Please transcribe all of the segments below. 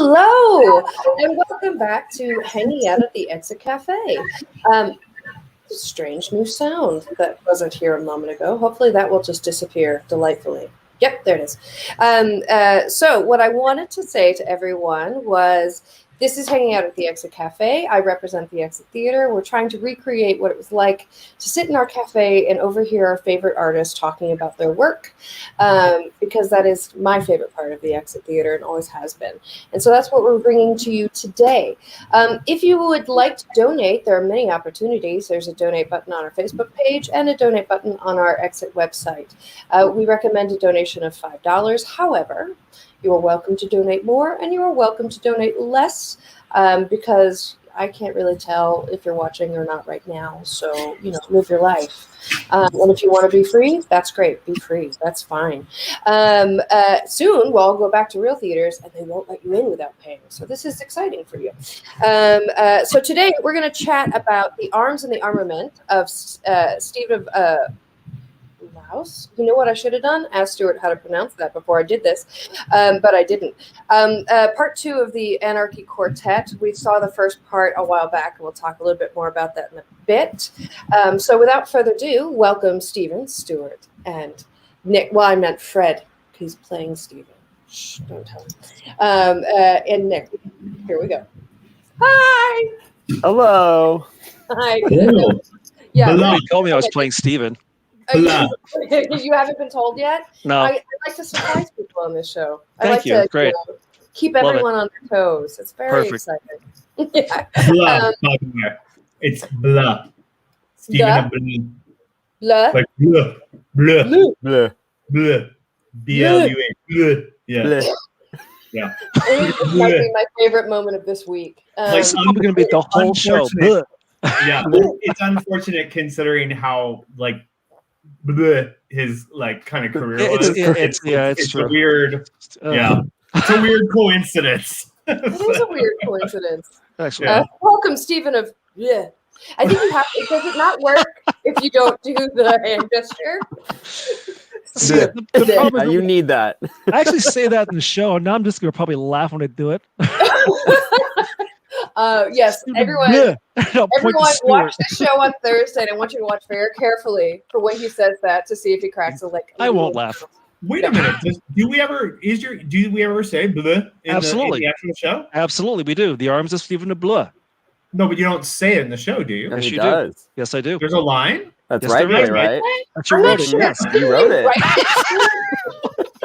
Hello, and welcome back to Hanging Out at the Exit Cafe. Strange new sound that wasn't here a moment ago. Hopefully that will just disappear delightfully. Yep, there it is. So what I wanted to say to everyone was, this is Hanging Out at the Exit Cafe. I represent the Exit Theater. We're trying to recreate what it was like to sit in our cafe and overhear our favorite artists talking about their work, because that is my favorite part of the Exit Theater and always has been. And so that's what we're bringing to you today. If you would like to donate, there are many opportunities. There's a donate button on our Facebook page and a donate button on our Exit website. We recommend a donation of $5. However, you are welcome to donate more, and you are welcome to donate less, because I can't really tell if you're watching or not right now. So, live your life. And if you want to be free, that's great. Be free. That's fine. Soon, we'll all go back to real theaters, and they won't let you in without paying. So this is exciting for you. So today, we're going to chat about the arms and the armament of Stephen Blois. You know what I should have done? Ask Stuart how to pronounce that before I did this, but I didn't. Part 2 of the Anarchy Quartet. We saw the first part a while back, and we'll talk a little bit more about that in a bit. So without further ado, welcome Stephen, Stuart, and Nick. Well, I meant Fred. He's playing Stephen. Shh, don't tell him. And Nick. Here we go. Hi. Hello. Hi. Cool. Yeah. You told me I was playing Stephen. You haven't been told yet? No. I like to surprise people on this show. Thank you. I like to Great. Keep everyone on their toes. It's very exciting. Yeah. Blah, by the way. It's blah. Stephen and Blah. like blah, blah, Blue. Blah. blah, B-L-U-A, blah. Yeah, Blah. yeah. It might be my favorite moment of this week. It's going to be the whole show. Unfortunate. Yeah, it's unfortunate considering how blah, his kind of career was. It's a weird, it's a weird coincidence. It is a weird coincidence. Actually, welcome, Stephen of I think you have. Does it not work if you don't do the hand gesture? the problem is, You need that. I actually say that in the show, and now I'm just going to probably laugh when I do it. Yes, everyone. Everyone, watch the show on Thursday, and I want you to watch very carefully for when he says that to see if he cracks a lick. I won't laugh. Wait a minute. Do we ever say blah in Absolutely. the actual show? Absolutely, we do. The arms of Stephen de Blois. No, but you don't say it in the show, do you? Yes, He you does. do. Yes, I do. There's a line? That's Yes, right, there is. playwright. Actually I'm wrote not it. sure. Yes. You wrote it.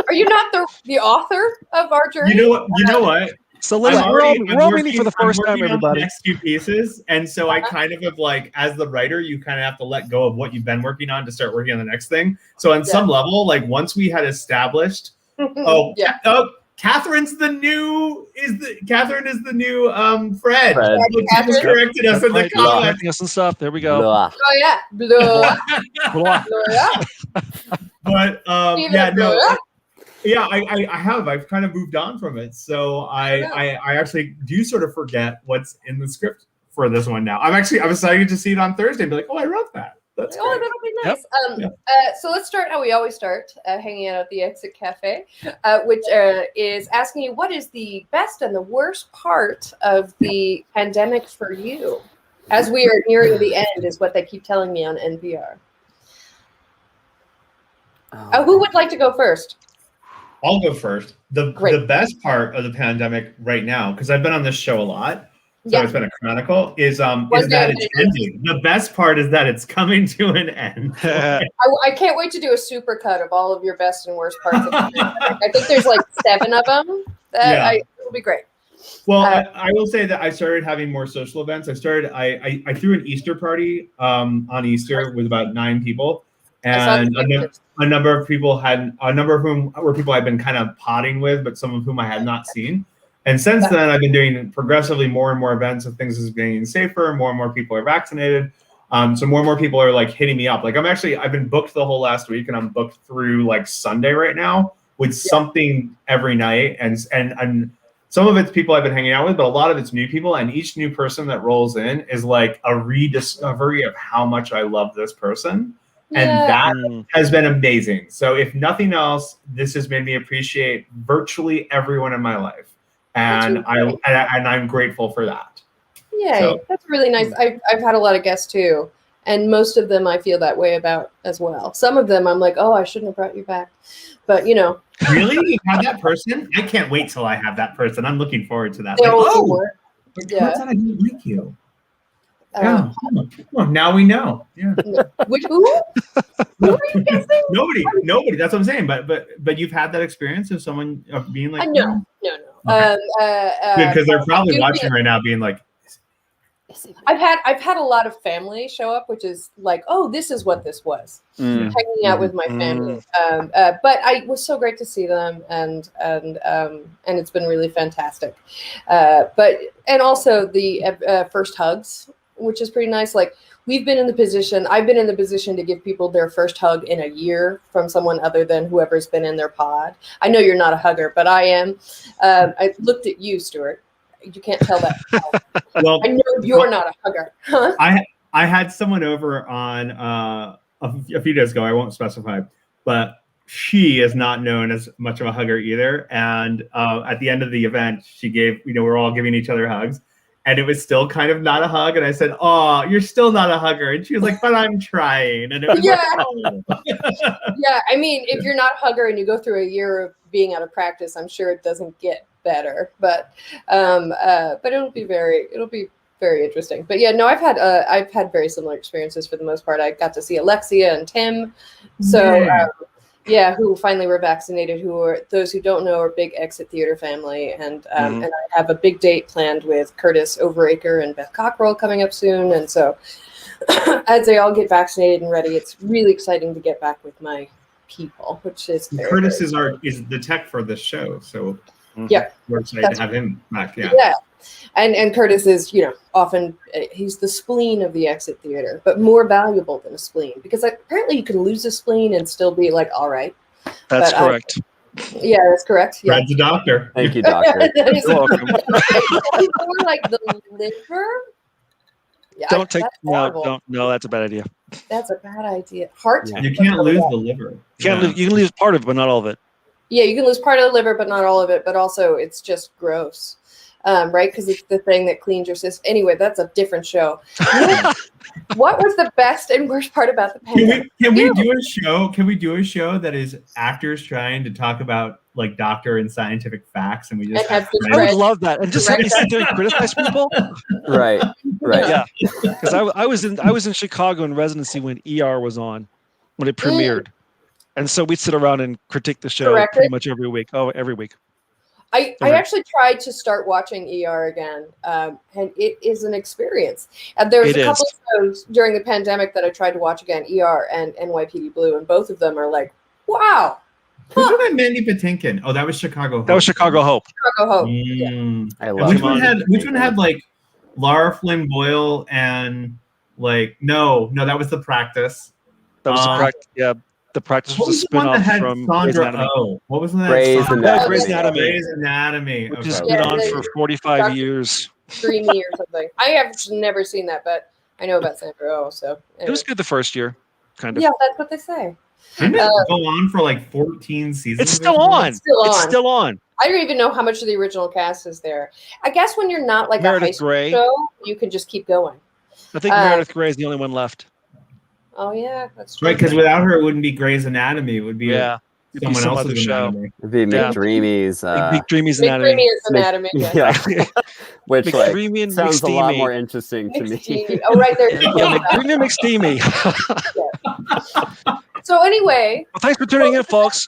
Are you not the author of our journey? You know what? So ladies, I'm we're all working- meeting for the I'm first time, working on everybody. the next few pieces, and so I kind of have as the writer, you kind of have to let go of what you've been working on to start working on the next thing. So on some level, once we had established, Catherine is the new Fred. Fred. Catherine corrected us in the comments. Correcting us and stuff. There we go. Blah. Oh yeah, Blois. Blois. But Stephen Blois. I have. I've kind of moved on from it, so I actually do sort of forget what's in the script for this one now. I'm excited to see it on Thursday and be like, oh, I wrote that. That's Oh, great. that'll be nice. So let's start how we always start, hanging out at the Exit Cafe, which is asking you, what is the best and the worst part of the pandemic for you? As we are nearing the end, is what they keep telling me on NPR. Who would like to go first? I'll go first. The best part of the pandemic right now, because I've been on this show a lot, so it's been a chronicle, is that it's ending. The best part is that it's coming to an end. I can't wait to do a super cut of all of your best and worst parts of the pandemic. I think there's 7 of them. It'll be great. Well, I will say that I started having more social events. I threw an Easter party on Easter with about 9 people. And a number of whom were people I've been kind of potting with, but some of whom I had not seen. And since then, I've been doing progressively more and more events of things as getting safer. More and more people are vaccinated. So more and more people are hitting me up. I've been booked the whole last week, and I'm booked through Sunday right now with something every night. And some of it's people I've been hanging out with, but a lot of it's new people. And each new person that rolls in is a rediscovery of how much I love this person. And that has been amazing. So if nothing else, this has made me appreciate virtually everyone in my life. and really I'm grateful for that. Yay, So, that's really nice. I've had a lot of guests too, and most of them I feel that way about as well. Some of them I'm like, oh, I shouldn't have brought you back, but you know. Really, you have that person? I can't wait till I have that person. I'm looking forward to that. They're Like, all oh, more. Yeah. turns out I didn't like you. Yeah, come on, now we know. Yeah. Which who? Who are you guessing? Nobody. That's what I'm saying. But you've had that experience of someone of being like, No. Okay. Because they're probably watching think, right now, being like, I've had a lot of family show up, which is like, oh, this is what this was, hanging out with my family. But I was so great to see them, and it's been really fantastic. And also the first hugs, which is pretty nice. Like I've been in the position to give people their first hug in a year from someone other than whoever's been in their pod. I know you're not a hugger, but I am. I looked at you, Stuart. You can't tell that. Well, I know you're not a hugger. Huh? I had someone over on a few days ago. I won't specify, but she is not known as much of a hugger either. And at the end of the event, she gave, we're all giving each other hugs. And it was still kind of not a hug. And I said, oh, you're still not a hugger. And she was like, but I'm trying. And it was yeah. Yeah. I mean, if you're not a hugger and you go through a year of being out of practice, I'm sure it doesn't get better. But it'll be very interesting. But yeah, no, I've had very similar experiences for the most part. I got to see Alexia and Tim. So who finally were vaccinated, who are, those who don't know, are big Exit Theater family. And I have a big date planned with Curtis Overacre and Beth Cockrell coming up soon. And so as they all get vaccinated and ready, it's really exciting to get back with my people, which is Curtis is the tech for this show. So we're excited to have him back. Yeah. And Curtis is, often he's the spleen of the Exit Theater, but more valuable than a spleen, because apparently you can lose a spleen and still be like, all right. That's correct. That's correct. Yeah. Brad's a doctor. Thank you, doctor. You're welcome. More like the liver. Yeah, No, that's a bad idea. That's a bad idea. Heart. You can't lose the liver. You can lose part of it, but not all of it. Yeah, you can lose part of the liver, but not all of it. But also, it's just gross, right? Because it's the thing that cleans your system. Anyway, that's a different show. What was the best and worst part about the pandemic? Can we do a show? Can we do a show that is actors trying to talk about like doctor and scientific facts, and we just I would love that, and just have me sit there and criticize people. Right. Yeah, because I was in Chicago in residency when ER was on, when it premiered. And so we'd sit around and critique the show pretty much every week. Oh, every week. I actually tried to start watching ER again, and it is an experience. And there was a couple of shows during the pandemic that I tried to watch again, ER and NYPD Blue, and both of them are like, wow. Who's that Mandy Patinkin? Oh, that was Chicago Hope. That was Chicago Hope. Chicago Hope. I love which one had like Lara Flynn Boyle and like no, that was The Practice. That was The Practice. Yeah. The Practice was a spin-off from Grey's Anatomy. What was that? Grey's Anatomy. Grey's Anatomy. Which has been on for 45 years. Dreamy or something. I have never seen that, but I know about Sandra Oh. So anyway. It was good the first year, kind of. Yeah, that's what they say. Didn't it go on for like 14 seasons? It's still on. It's still on. I don't even know how much of the original cast is there. I guess when you're not like Meredith a high school Grey. show, you can just keep going. I think Meredith Grey is the only one left. Oh yeah, that's true. Right, because without her, it wouldn't be Grey's Anatomy. It would be someone some else's other show. Anatomy. It'd be McDreamy's. McDreamy's Anatomy. McDreamy's Anatomy. Yeah. Which McDreamy and sounds McSteamy. a lot more interesting to me. Oh, right there. McDreamy and McSteamy. So anyway. Well, thanks for tuning in, folks.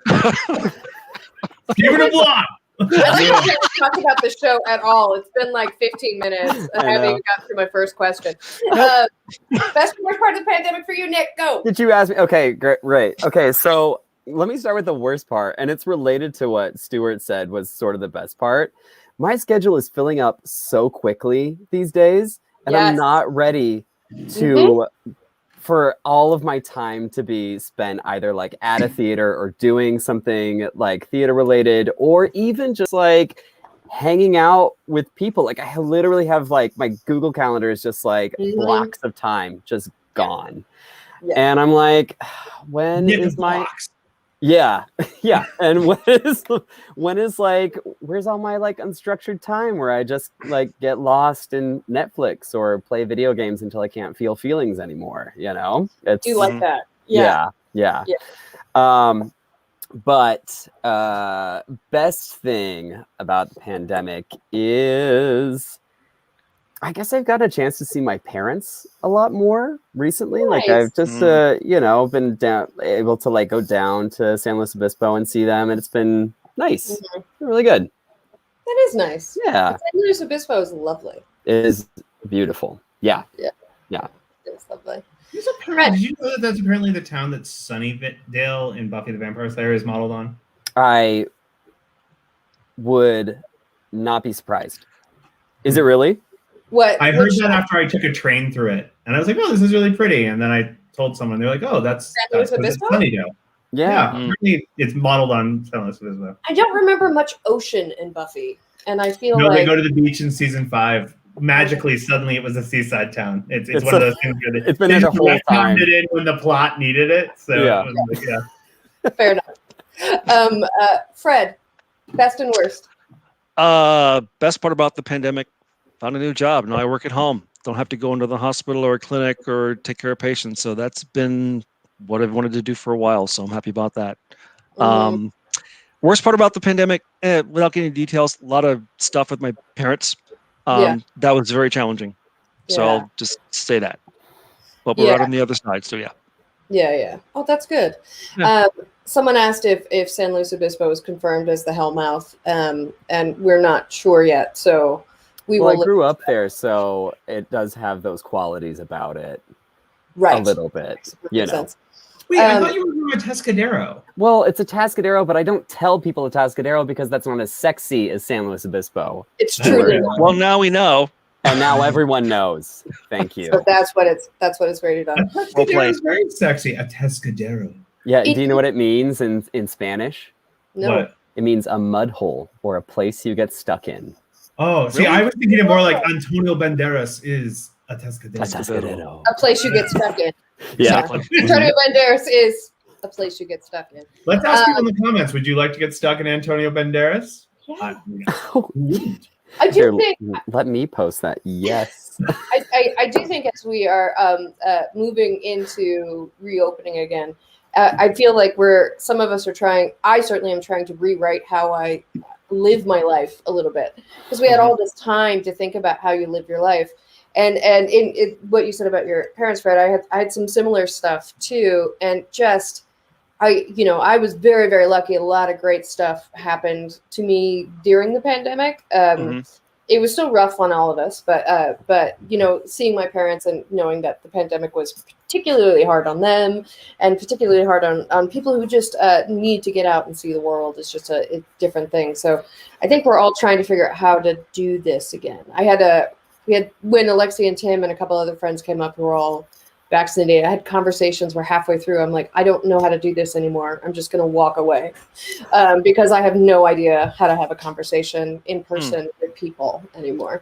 Give it a block. I didn't talk about the show at all. It's been like 15 minutes, and I haven't even got through my first question. Best and worst part of the pandemic for you, Nick? Go. Did you ask me? Okay, great. Okay, so let me start with the worst part, and it's related to what Stuart said was sort of the best part. My schedule is filling up so quickly these days, and I'm not ready to for all of my time to be spent either like at a theater or doing something like theater related, or even just like hanging out with people. Like I literally have like my Google Calendar is just like blocks of time just gone. And I'm like, when is my Yeah, yeah. And when is like, where's all my like unstructured time where I just like get lost in Netflix or play video games until I can't feel feelings anymore? You know, it's Do you like that? yeah. Yeah. But best thing about the pandemic is, I guess I've got a chance to see my parents a lot more recently. Nice. Like I've just, been able to like go down to San Luis Obispo and see them, and it's been nice. Mm-hmm. It's been really good. That is nice. Yeah. San Luis Obispo is lovely. It is beautiful. Yeah. It's lovely. Did you know that that's apparently the town that Sunnydale in Buffy the Vampire Slayer is modeled on? I would not be surprised. Is it really? What? I heard that after I took a train through it, and I was like, "Oh, this is really pretty." And then I told someone, they're like, "Oh, that's Sunnydale." Yeah. Apparently it's modeled on San Luis Obispo. I don't remember much ocean in Buffy, and I feel No, like they go to the beach in season 5. Magically, suddenly it was a seaside town. It's one of those things where it's been there the whole time. It in when the plot needed it. So yeah. Fair enough. Fred, best and worst. Best part about the pandemic, found a new job. Now I work at home. Don't have to go into the hospital or a clinic or take care of patients. So that's been what I've wanted to do for a while. So I'm happy about that. Worst part about the pandemic, without getting into details, a lot of stuff with my parents. That was very challenging. So I'll just say that. But we're out on the other side. So Yeah. Oh, that's good. Yeah. Someone asked if San Luis Obispo was confirmed as the Hellmouth, and we're not sure yet. So we will. I grew up there, so it does have those qualities about it. Right. A little bit, Sense. Wait, I thought you were going to Atascadero. Well, it's a Atascadero, but I don't tell people Atascadero because that's not as sexy as San Luis Obispo. It's truly. Well, now we know. And now everyone knows. Thank you. So that's what it's rated on. Atascadero is very sexy. Atascadero. Yeah. Do you know what it means in Spanish? No. What? It means a mud hole or a place you get stuck in. Oh, see, I was thinking it more like Antonio Banderas is Atascadero. Atascadero. A place you get stuck in. Yeah. Exactly. Antonio Banderas is a place you get stuck in. Let's ask people in the comments. Would you like to get stuck in Antonio Banderas? Yeah. Who wouldn't? I do think. Let me post that. Yes. I do think as we are moving into reopening again, I feel like some of us are trying. I certainly am trying to rewrite how I live my life a little bit, because we had all this time to think about how you live your life. And in what you said about your parents, Fred, I had some similar stuff too, and just I was very, very lucky. A lot of great stuff happened to me during the pandemic. It was still rough on all of us, but seeing my parents and knowing that the pandemic was particularly hard on them, and particularly hard on people who just need to get out and see the world, is just a different thing. So I think we're all trying to figure out how to do this again. When Alexi and Tim and a couple other friends came up who were all vaccinated, I had conversations where halfway through I'm like, I don't know how to do this anymore. I'm just going to walk away because I have no idea how to have a conversation in person with people anymore.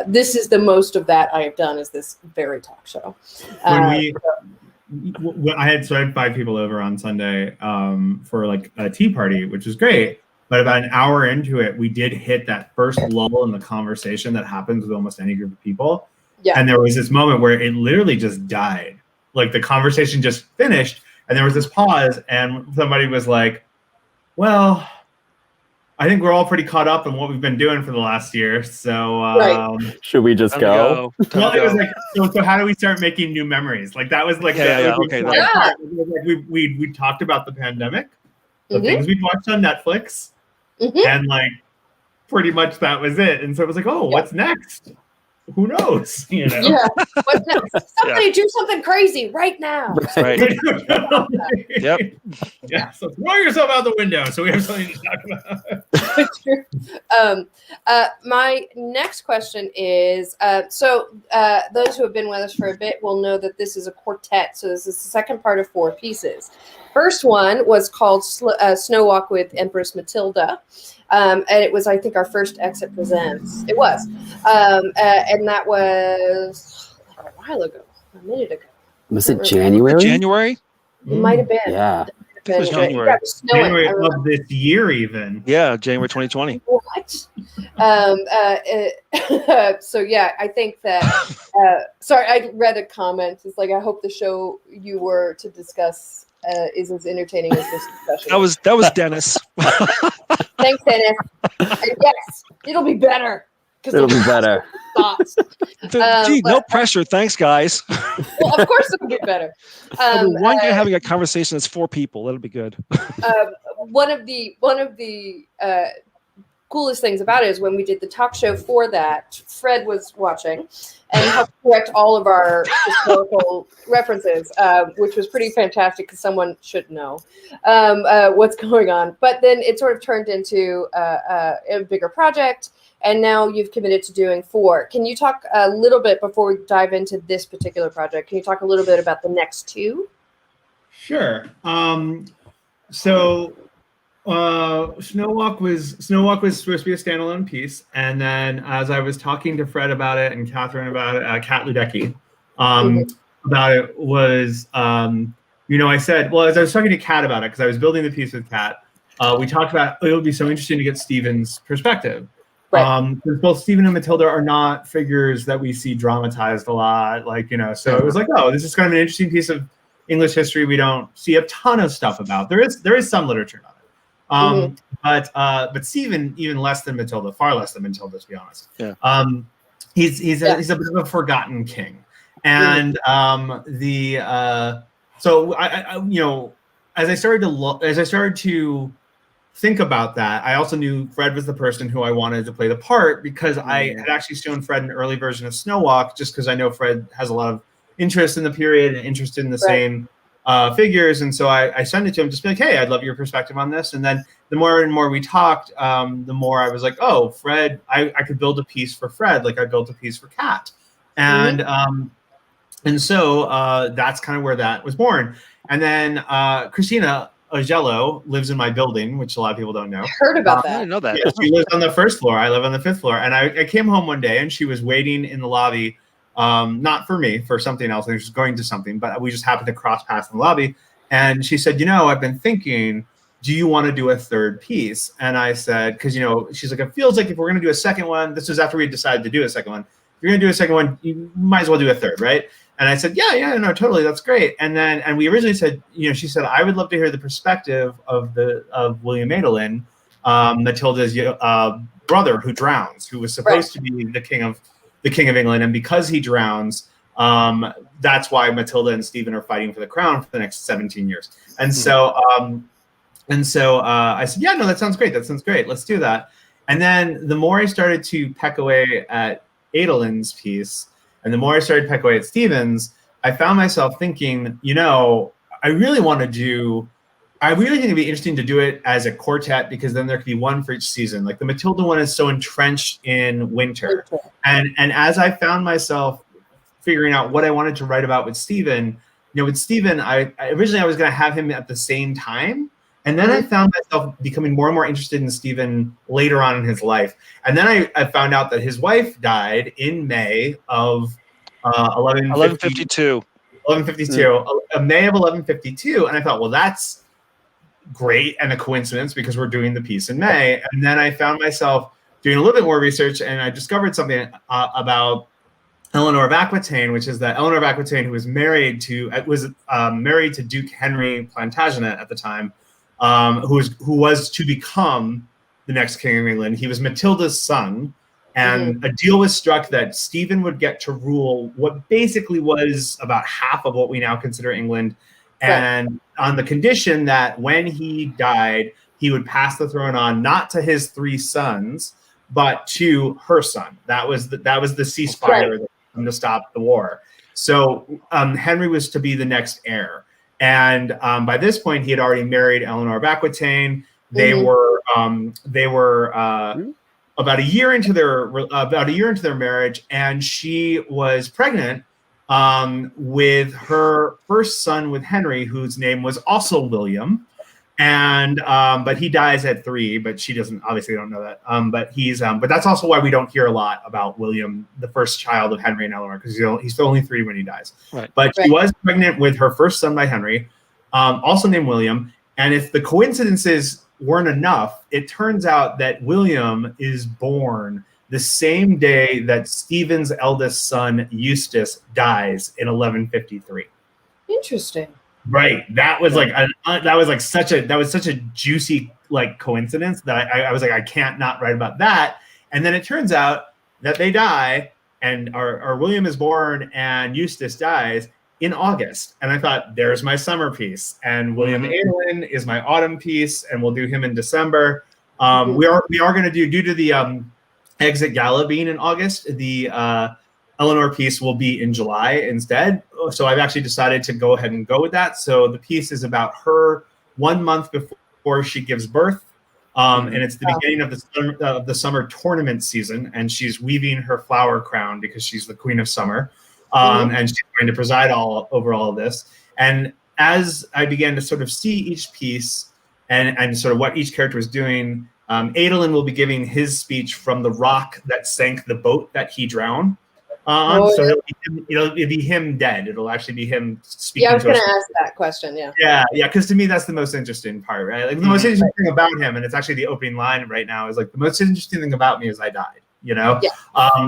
This is the most of that I have done, is this very talk show. I had 5 people over on Sunday for like a tea party, which was great. But about an hour into it, we did hit that first lull in the conversation that happens with almost any group of people. Yeah. And there was this moment where it literally just died. Like the conversation just finished, and there was this pause, and somebody was like, well, I think we're all pretty caught up in what we've been doing for the last year. So should we just go? Well, it was like, so how do we start making new memories? Like that was like part. We talked about the pandemic, the things we'd watched on Netflix, and like pretty much that was it. And so it was like, oh, what's next? Who knows? Yeah. What's next? Somebody do something crazy right now. Right. Yep. Yeah. So throw yourself out the window. So we have something to talk about. My next question is: those who have been with us for a bit will know that this is a quartet. So this is the second part of 4 pieces. First one was called Snow Walk with Empress Matilda. And it was, I think, our first Exit Presents. It was. And that was a while ago, a minute ago. Was it January? January? It might have been. Yeah. it was January. Yeah, it was snowing. January I remember. of this year, even. Yeah, January 2020. What? So yeah, I think that. Sorry, I read a comment. It's like, I hope the show you were to discuss is as entertaining as this discussion. That was Dennis. Thanks, Dennis. And yes, it'll be better. It'll be better. Thoughts. Gee, no pressure. Thanks, guys. Well, of course it'll get better. One guy having a conversation that's 4 people. That'll be good. One of the coolest things about it is when we did the talk show for that, Fred was watching and helped correct all of our historical references, which was pretty fantastic because someone should know what's going on. But then it sort of turned into a bigger project, and now you've committed to doing 4. Can you talk a little bit, before we dive into this particular project, can you talk a little bit about the next 2? Sure. So Snow Walk was supposed to be a standalone piece, and then as I was talking to Fred about it and Catherine about it, Kat Ludecki about it, was I said, well, as I was talking to Kat about it, because I was building the piece with Kat, we talked about it would be so interesting to get Stephen's perspective. Right. Because both Stephen and Matilda are not figures that we see dramatized a lot, so it was like, oh, this is kind of an interesting piece of English history we don't see a ton of stuff about. There is some literature on it. But Stephen, even less than Matilda, far less than Matilda, to be honest. Yeah. He's a bit of a forgotten king, and so I as I started to think about that, I also knew Fred was the person who I wanted to play the part, because I had actually shown Fred an early version of Snow Walk, just because I know Fred has a lot of interest in the period and interest in the same figures, and so I sent it to him, just be like, hey, I'd love your perspective on this. And then the more and more we talked, the more I was like, oh, Fred, I could build a piece for Fred, like I built a piece for Kat, and so that's kind of where that was born. And then Christina Ogello lives in my building, which a lot of people don't know. I heard about that. I didn't know that. Yeah, she lives on the 1st floor. I live on the 5th floor, and I came home one day and she was waiting in the lobby. Not for me, for something else. I was going to something, but we just happened to cross paths in the lobby. And she said, I've been thinking, do you want to do a 3rd piece? And I said, because, she's like, it feels like if we're going to do a second one, this was after we decided to do a second one. If you're going to do a second one, you might as well do a 3rd, right? And I said, yeah, no, totally. That's great. And we originally said, she said, I would love to hear the perspective of William Madelin, Matilda's brother who drowns, who was supposed to be the king of England, and because he drowns, that's why Matilda and Stephen are fighting for the crown for the next 17 years. And so I said, yeah, no, that sounds great. Let's do that. And then the more I started to peck away at Adelin's piece, and the more I started to peck away at Stephen's, I found myself thinking, I really think it'd be interesting to do it as a quartet, because then there could be one for each season. Like the Matilda one is so entrenched in winter. And as I found myself figuring out what I wanted to write about with Stephen, with Stephen, I originally was going to have him at the same time. And then I found myself becoming more and more interested in Stephen later on in his life. And then I found out that his wife died in May of 1152. 1152, May of 1152. And I thought, well, that's great and a coincidence, because we're doing the piece in May. And then I found myself doing a little bit more research, and I discovered something about Eleanor of Aquitaine, which is that Eleanor of Aquitaine, who was married to Duke Henry Plantagenet at the time, who was to become the next king of England. He was Matilda's son, and a deal was struck that Stephen would get to rule what basically was about half of what we now consider England, and on the condition that when he died, he would pass the throne on not to his 3 sons, but to her son. That was the ceasefire to stop the war. So Henry was to be the next heir. And by this point, he had already married Eleanor of Aquitaine. They were about a year into their marriage, and she was pregnant with her first son with Henry, whose name was also William. And but he dies at 3, but she don't know that. But that's also why we don't hear a lot about William, the first child of Henry and Eleanor, because he's only 3 when he dies. Right. But she was pregnant with her first son by Henry, also named William. And if the coincidences weren't enough, it turns out that William is born the same day that Stephen's eldest son, Eustace, dies in 1153. Interesting. Right. That was such a juicy like coincidence that I was like, I can't not write about that. And then it turns out that they die, and our William is born and Eustace dies in August. And I thought, there's my summer piece. And William Adolin is my autumn piece, and we'll do him in December. We are going to do, due to the Exit Gala being in August, the Eleanor piece will be in July instead. So I've actually decided to go ahead and go with that. So the piece is about her 1 month before she gives birth. And it's the beginning of the summer tournament season, and she's weaving her flower crown because she's the queen of summer, and she's going to preside over all of this. And as I began to sort of see each piece and sort of what each character was doing, Adolin will be giving his speech from the rock that sank the boat that he drowned on. So it'll be him dead. It'll actually be him speaking. Yeah, I was going to ask that question. Yeah. Yeah. Because to me, that's the most interesting part, right? Like the most interesting thing about him, and it's actually the opening line right now, is like, the most interesting thing about me is I died. You know,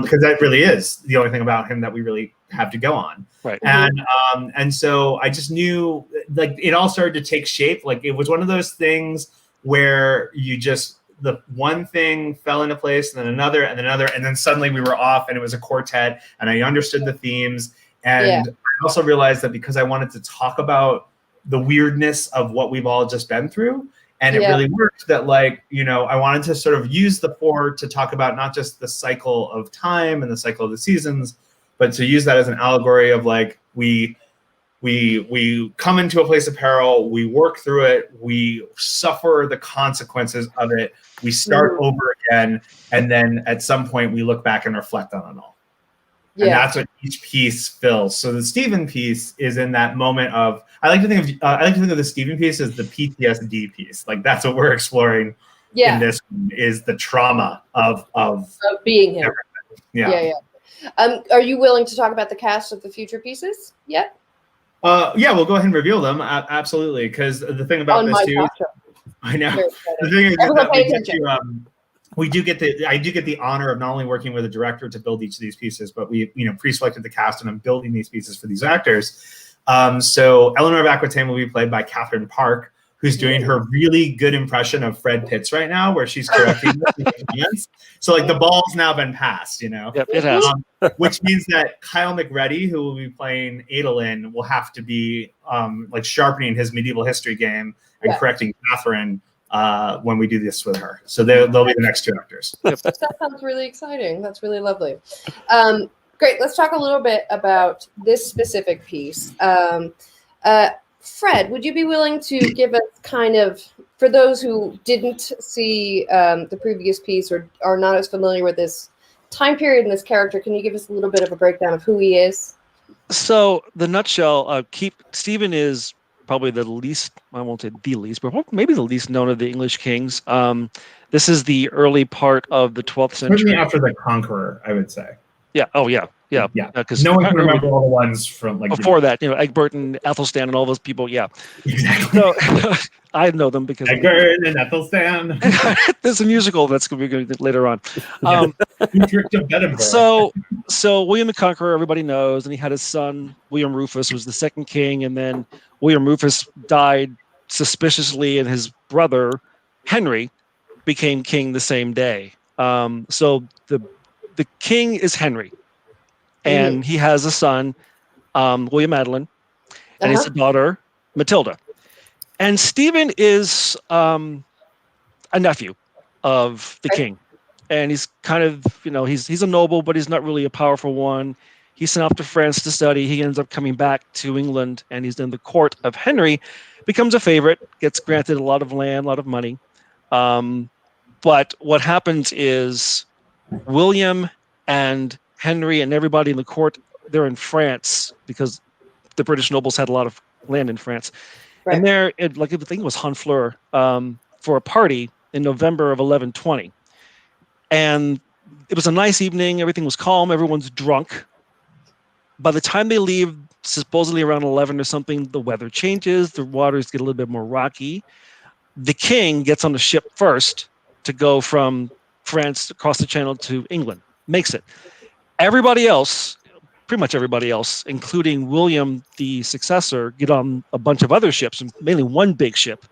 because that really is the only thing about him that we really have to go on. Right. And so I just knew, like, it all started to take shape. Like, it was one of those things where the one thing fell into place, and then another, and then another, and then suddenly we were off, and it was a quartet, and I understood the themes. And I also realized that because I wanted to talk about the weirdness of what we've all just been through, and it really worked, that, like, you know, I wanted to sort of use the 4 to talk about not just the cycle of time and the cycle of the seasons, but to use that as an allegory of, like, we come into a place of peril, we work through it, we suffer the consequences of it, we start over again, and then at some point we look back and reflect on it all. And that's what each piece fills. So the Stephen piece is in that moment of, I like to think of the Stephen piece as the PTSD piece. Like, that's what we're exploring in this one, is the trauma of being him. Yeah. Are you willing to talk about the cast of the future pieces yet? We'll go ahead and reveal them. Absolutely. Because the thing about this too, I know. The thing is that I do get the honor of not only working with a director to build each of these pieces, but we, pre-selected the cast, and I'm building these pieces for these actors. So Eleanor of Aquitaine will be played by Catherine Park, who's doing her really good impression of Fred Pitts right now, where she's correcting the So, like, the ball's now been passed, Yep, it has. Which means that Kyle McReady, who will be playing Adolin, will have to be like sharpening his medieval history game and correcting Catherine when we do this with her. So they'll be the next 2 actors. That sounds really exciting. That's really lovely. Great. Let's talk a little bit about this specific piece. Fred, would you be willing to give us kind of, for those who didn't see the previous piece or are not as familiar with this time period and this character, can you give us a little bit of a breakdown of who he is? So the nutshell, Stephen is probably the least, I won't say the least, but maybe the least known of the English kings. This is the early part of the 12th century. Certainly after the Conqueror, I would say. Yeah. Oh, yeah. Because no one can remember all the ones from, like, before that. Egbert and Athelstan and all those people. Yeah. Exactly. So I know them because Egbert and Athelstan. There's a musical that's going to be good later on. So William the Conqueror, everybody knows, and he had his son William Rufus, who was the second king, and then William Rufus died suspiciously, and his brother Henry became king the same day. So the king is Henry, and he has a son, William Adelin, and his daughter Matilda. And Stephen is a nephew of the king, and he's kind of, he's a noble, but he's not really a powerful one. He's sent off to France to study. He ends up coming back to England, and he's in the court of Henry, becomes a favorite, gets granted a lot of land, a lot of money. But what happens is William and Henry and everybody in the court, they're in France because the British nobles had a lot of land in France. Right. And they're, I think it was Honfleur, for a party in November of 1120. And it was a nice evening. Everything was calm. Everyone's drunk. by the time they leave, supposedly around 11 or something, the weather changes, the waters get a little bit more rocky. The king gets on the ship first to go from France across the channel to England, makes it. Everybody else, pretty much everybody else, including William, the successor, get on a bunch of other ships, and mainly one big ship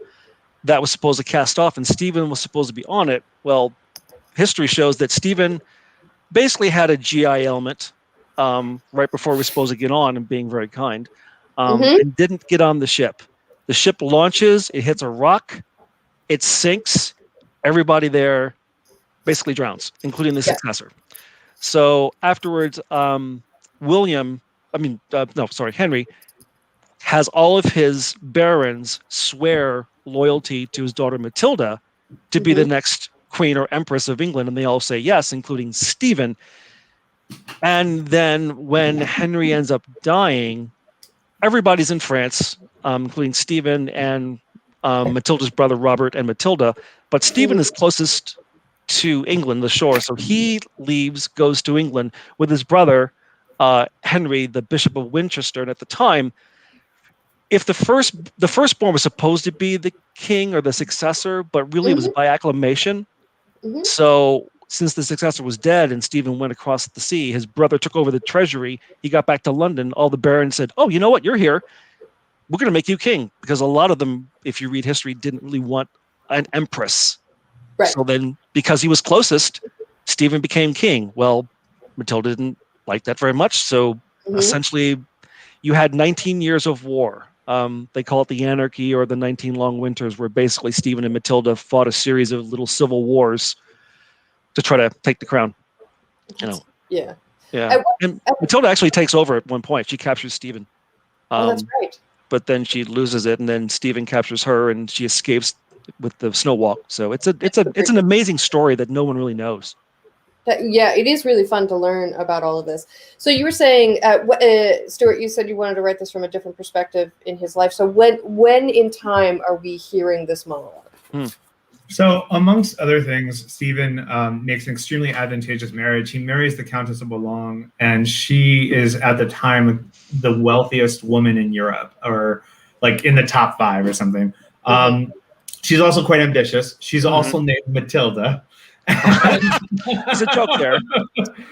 that was supposed to cast off, and Stephen was supposed to be on it. Well, history shows that Stephen basically had a GI ailment right before we were supposed to get on, and being very kind, and didn't get on the ship. The ship launches, it hits a rock, it sinks, everybody there basically drowns, including the successor. So afterwards, Henry has all of his barons swear loyalty to his daughter Matilda to be the next queen or empress of England, and they all say yes, including Stephen. And then when Henry ends up dying, everybody's in France, including Stephen and Matilda's brother Robert and Matilda, but Stephen is closest to England, the shore, so he leaves, goes to England with his brother Henry, the Bishop of Winchester. And at the time, if the firstborn was supposed to be the king or the successor, but really it was by acclamation. So since the successor was dead and Stephen went across the sea, his brother took over the treasury. He got back to London. All the barons said, "Oh, you know what? You're here. We're going to make you king," because a lot of them, if you read history, didn't really want an empress. Right. So then, because he was closest, Stephen became king. Well, Matilda didn't like that very much. So essentially, you had 19 years of war. They call it the Anarchy, or the 19 Long Winters, where basically Stephen and Matilda fought a series of little civil wars to try to take the crown. Yeah. And Matilda actually takes over at one point. She captures Stephen. That's right. But then she loses it, and then Stephen captures her, and she escapes with the snow walk. So it's an amazing story that no one really knows. Yeah, it is really fun to learn about all of this. So you were saying, Stuart, you said you wanted to write this from a different perspective in his life. So when in time are we hearing this monologue? So amongst other things, Stephen makes an extremely advantageous marriage. He marries the Countess of Boulogne, and she is at the time the wealthiest woman in Europe, or like in the top 5 or something. She's also quite ambitious. She's also named Matilda. It's a joke there.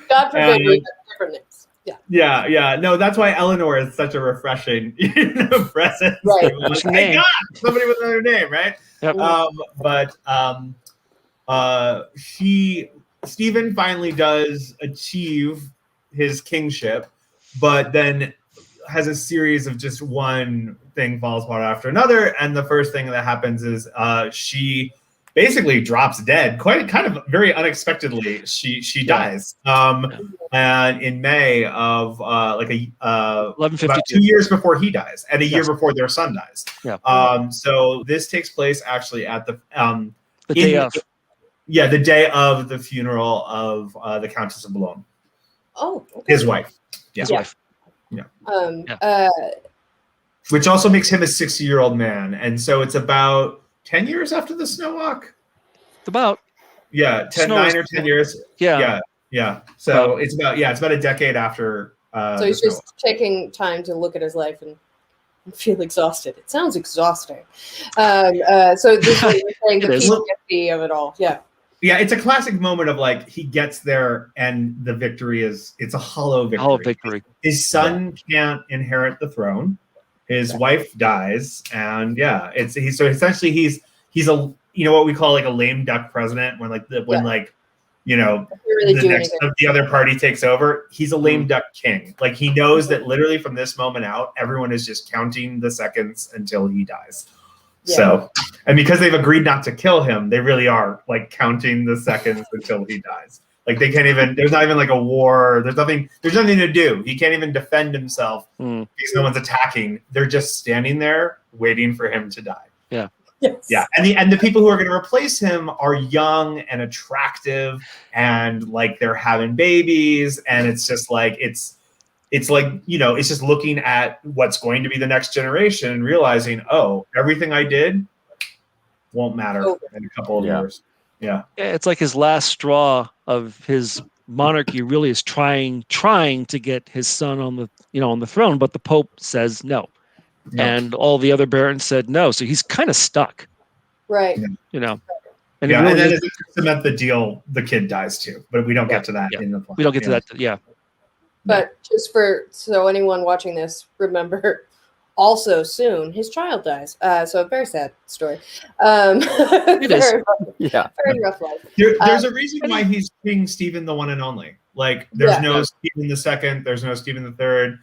God forbid we have different names. Yeah. No, that's why Eleanor is such a refreshing presence. Right. Like, hey, God, somebody with another name, right? Yep. Stephen finally does achieve his kingship, but then has a series of just one thing falls apart after another. And the first thing that happens is she basically drops dead, kind of very unexpectedly. She dies. And in May of 1152, about 2 years before he dies, and a year before their son dies. Yeah. So this takes place actually at the day of. Yeah, the day of the funeral of the Countess of Boulogne. Oh, okay. His wife. Yeah. His wife. Yeah. Which also makes him a 60-year-old man, and so it's about 10 years after the snow walk. About. Yeah, 9 or 10 years. Yeah. So it's about a decade after. So he's just taking time to look at his life and feel exhausted. It sounds exhausting. So this is what you're saying, the PTSD of it all. Yeah. Yeah, it's a classic moment of like he gets there and the victory it's a hollow victory. Hollow victory. His son can't inherit the throne. His wife dies, and he's a what we call like a lame duck president, when the other party takes over. He's a lame duck king. Like he knows that literally from this moment out, everyone is just counting the seconds until he dies. Yeah. So, and because they've agreed not to kill him, they really are like counting the seconds until he dies. Like they can't even. There's not even like a war. There's nothing to do. He can't even defend himself because no one's attacking. They're just standing there waiting for him to die. Yeah. Yes. Yeah. And the people who are going to replace him are young and attractive, and like they're having babies, and it's just like it's like, it's just looking at what's going to be the next generation and realizing, oh, everything I did won't matter in a couple of years. Yeah. It's like his last straw of his monarchy really is trying to get his son on on the throne, but the Pope says no. And all the other barons said no. So he's kind of stuck. Right. And yeah, really and then as to cement the deal, the kid dies too. But we don't get to that in the play. We don't get to that. Yeah. But just so anyone watching this, remember, also soon his child dies. So a very sad story. It is. Very rough life. There's a reason why he's King Stephen the one and only. Like there's no Stephen II, there's no Stephen III.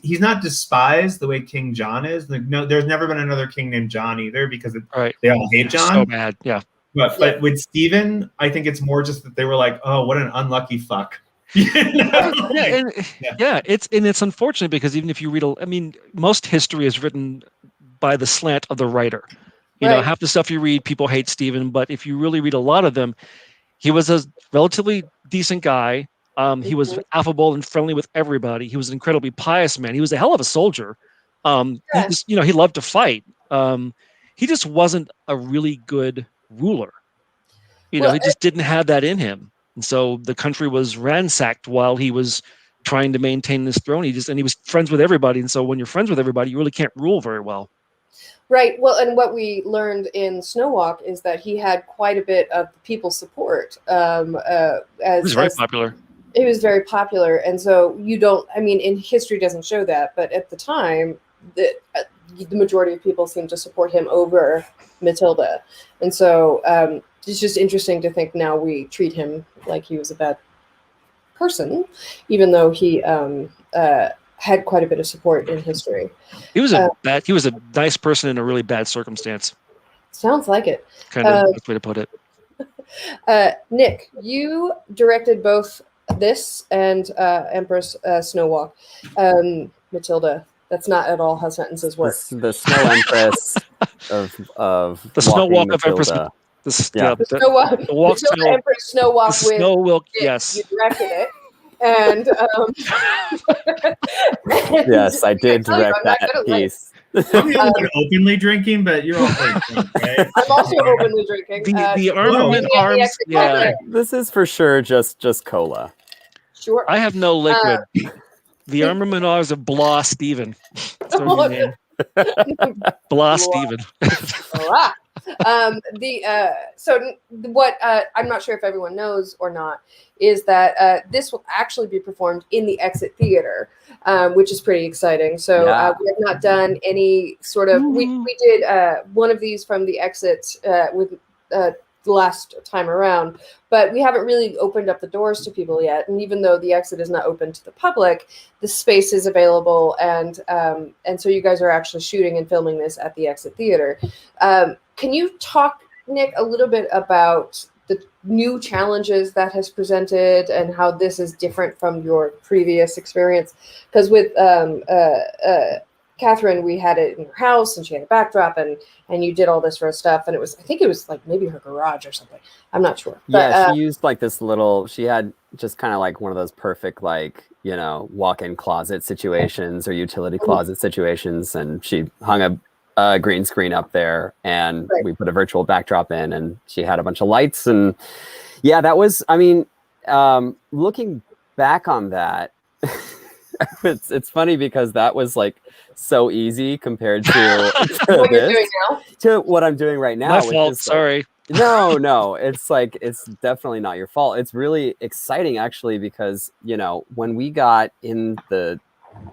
He's not despised the way King John is. Like, no, there's never been another king named John either because they all hate John. So bad, yeah. But with Stephen, I think it's more just that they were like, oh, what an unlucky fuck. It's unfortunate because even if you read, most history is written by the slant of the writer. Half the stuff you read, people hate Stephen, but if you really read a lot of them, he was a relatively decent guy. He was affable and friendly with everybody. He was an incredibly pious man. He was a hell of a soldier. He loved to fight. He just wasn't a really good ruler. He just didn't have that in him. And so the country was ransacked while he was trying to maintain this throne. He was friends with everybody. And so when you're friends with everybody, you really can't rule very well. Right. Well, and what we learned in Snow Walk is that he had quite a bit of people's support. He was very popular. He was very popular. And so in history doesn't show that, but at the time, the majority of people seemed to support him over Matilda. And so it's just interesting to think now we treat him like he was a bad person, even though he had quite a bit of support in history. He was a nice person in a really bad circumstance. Sounds like it. Kind of the way to put it. Nick, you directed both this and Empress Snow Walk. Matilda, that's not at all how sentences work. The Snow Empress of the Snow Walk Matilda. of Empress. The Snow Walk. Matilda Empress Snow Walk with Snow Walk. Dick. Yes, You directed it. And yes, I did direct that piece. I'm the only one openly drinking, but you're all drunk, right? I'm also openly drinking. The Armament arms. Yeah, this is for sure just cola. Sure. I have no liquid. The Armament arms of Blois Stephen. Blois Stephen. So what I'm not sure if everyone knows or not is that this will actually be performed in the Exit Theater, which is pretty exciting. So we have not done any sort of we did one of these from the Exit with the last time around, but we haven't really opened up the doors to people yet. And even though the Exit is not open to the public, the space is available, and so you guys are actually shooting and filming this at the Exit Theater. Can you talk, Nick, a little bit about the new challenges that has presented and how this is different from your previous experience? Because with Catherine, we had it in her house and she had a backdrop and you did all this sort of stuff. And I think it was like maybe her garage or something. I'm not sure. But, she used like this she had just kind of like one of those perfect, like, walk-in closet situations or utility closet situations. And she hung a green screen up there and we put a virtual backdrop in and she had a bunch of lights. And that was, looking back on that, it's funny because that was like so easy compared to what you're doing now? To what I'm doing right now. My fault. Sorry. No, it's like, it's definitely not your fault. It's really exciting actually, because, when we got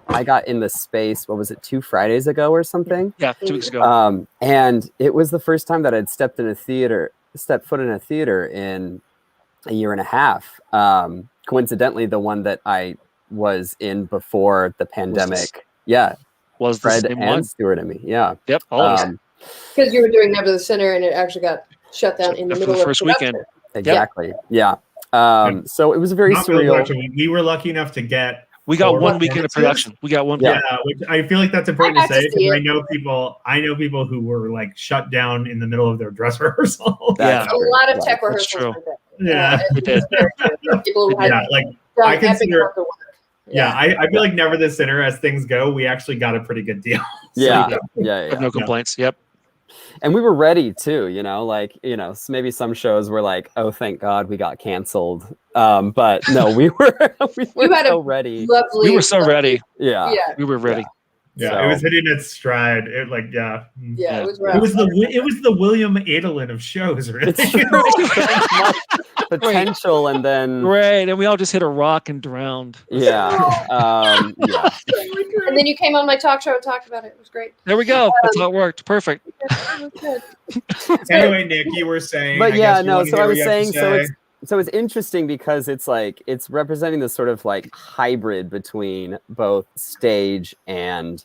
I got in the space, what was it, 2 Fridays ago or something? Yeah, 2 weeks ago. And it was the first time that I'd stepped foot in a theater in a year and a half. Coincidentally, the one that I was in before the pandemic. Was Fred and one? Stuart and me. Yeah. Yep. All of us. Because you were doing Never the Center and it actually got shut down in the middle of the first weekend. Exactly. Yep. Yeah. So it was a very surreal. We were lucky enough to get. We got 1 weekend of production. We got one. Yeah, which I feel like that's important to say because I know people who were like shut down in the middle of their dress rehearsal. A lot of tech rehearsals. Yeah, it did. People who had I consider. I feel like Never the Sinner, as things go, we actually got a pretty good deal. I have no complaints. Yep. And we were ready too, maybe some shows were like, oh, thank God we got canceled. But no, we were so ready. We were so ready. Yeah. We were ready. Yeah, So, it was hitting its stride. It was rough. It was the William Adelin of shows, really. it's so much potential, and then Right, and we all just hit a rock and drowned. yeah. Yeah. And then you came on my talk show and talked about it. It was great. There we go. That's how it worked. Perfect. It was good. Anyway, Nick, you were saying. But I was saying, so it's interesting because it's like it's representing this sort of like hybrid between both stage and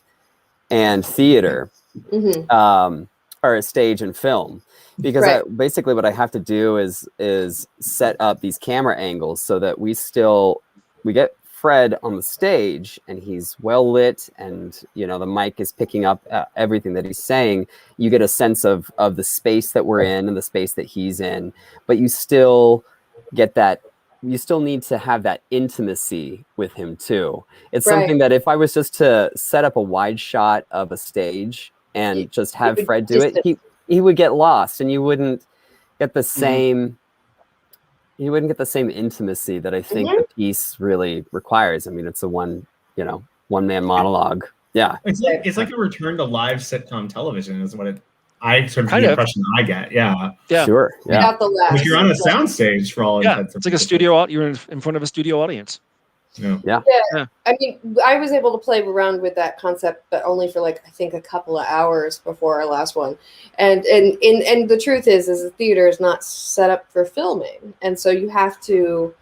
theater, or stage and film, because basically what I have to do is set up these camera angles so that we get Fred on the stage and he's well lit, and the mic is picking up everything that he's saying. You get a sense of the space that we're in and the space that he's in, but you still get that. You still need to have that intimacy with him too. It's something that if I was just to set up a wide shot of a stage and just have Fred do it, he would get lost, and you wouldn't get the same. You wouldn't get the same intimacy that I think the piece really requires. I mean, it's a one man monologue. Yeah, it's like a return to live sitcom television is what the impression I get. Yeah. Sure. Yeah. Like you're on a soundstage for all intents. It's like a studio. You're in front of a studio audience. Yeah. I mean, I was able to play around with that concept, but only for I think a couple of hours before our last one. And the truth is the theater is not set up for filming, and so you have to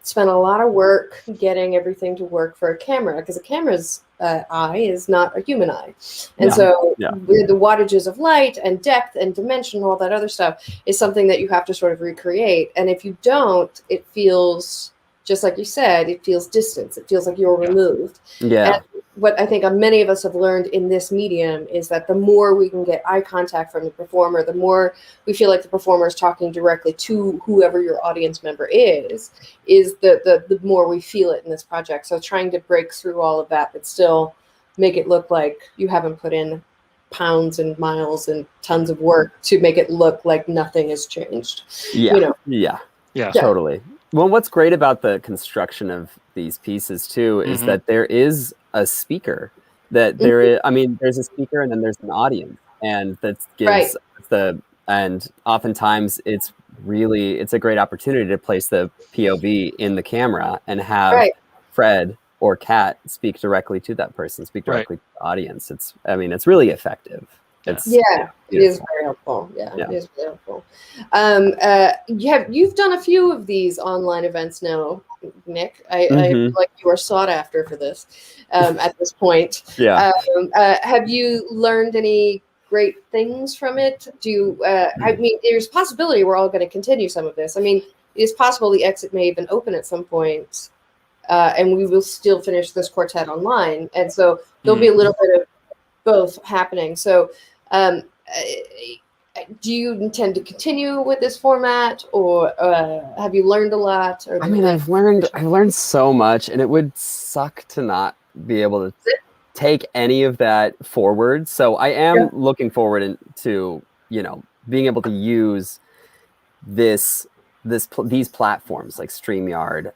spend a lot of work getting everything to work for a camera, because a camera's eye is not a human eye, and so the wattages of light and depth and dimension and all that other stuff is something that you have to sort of recreate. And if you don't, it feels, just like you said, it feels distant. It feels like you're removed. Yeah. And what I think many of us have learned in this medium is that the more we can get eye contact from the performer, the more we feel like the performer is talking directly to whoever your audience member is the more we feel it in this project. So trying to break through all of that, but still make it look like you haven't put in pounds and miles and tons of work to make it look like nothing has changed. Yeah. Yeah. Totally. Well, what's great about the construction of these pieces too is that there is a speaker. There's a speaker and then there's an audience, and that gives and oftentimes it's a great opportunity to place the POV in the camera and have Fred or Kat speak directly to that person, speak directly to the audience. It's really effective. It is very helpful. It is very helpful. You've done a few of these online events now, Nick. I feel like you are sought after for this at this point. Yeah. Have you learned any great things from it? There's a possibility we're all going to continue some of this. I mean, it's possible the exit may even open at some point, and we will still finish this quartet online. And so there'll be a little bit of both happening. So do you intend to continue with this format, or have you learned a lot? Or I've learned so much, and it would suck to not be able to take any of that forward. So I am looking forward to being able to use these platforms like StreamYard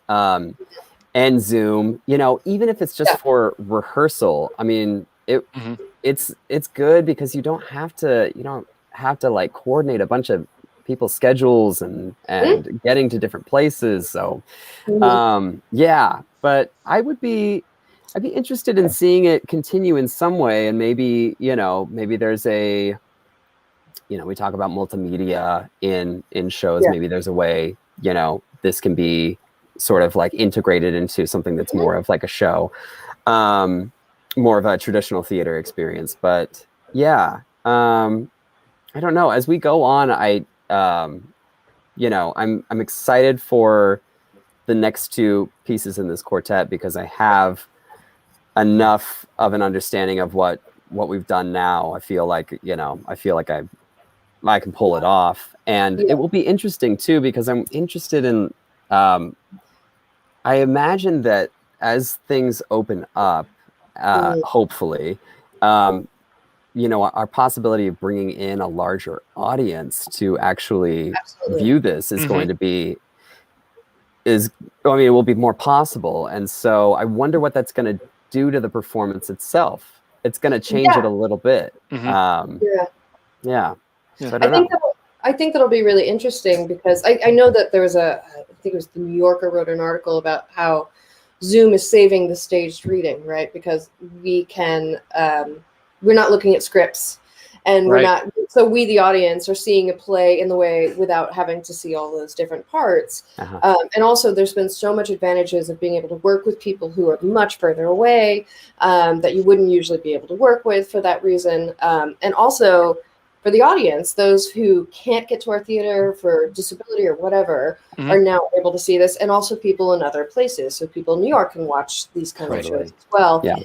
and Zoom. Even if it's just for rehearsal. I mean, it's good because you don't have to like coordinate a bunch of people's schedules and getting to different places. So but I'd be interested in seeing it continue in some way, and maybe there's a we talk about multimedia in shows. Maybe there's a way this can be sort of like integrated into something that's more of like a show. More of a traditional theater experience, but I don't know. As we go on, I'm excited for the next two pieces in this quartet because I have enough of an understanding of what we've done now. I feel like I can pull it off, and it will be interesting too because I'm interested in. I imagine that as things open up. Hopefully, our possibility of bringing in a larger audience to actually view this is going to be it will be more possible. And so I wonder what that's going to do to the performance itself. It's going to change it a little bit. I think that'll be really interesting because I know that there was I think it was the New Yorker wrote an article about how Zoom is saving the staged reading, right? Because we can, we're not looking at scripts, and we're not. So we, the audience, are seeing a play in the way without having to see all those different parts. And also, there's been so much advantages of being able to work with people who are much further away that you wouldn't usually be able to work with for that reason. And also, for the audience, those who can't get to our theater for disability or whatever are now able to see this, and also people in other places. So people in New York can watch these kind of shows as well. Yeah.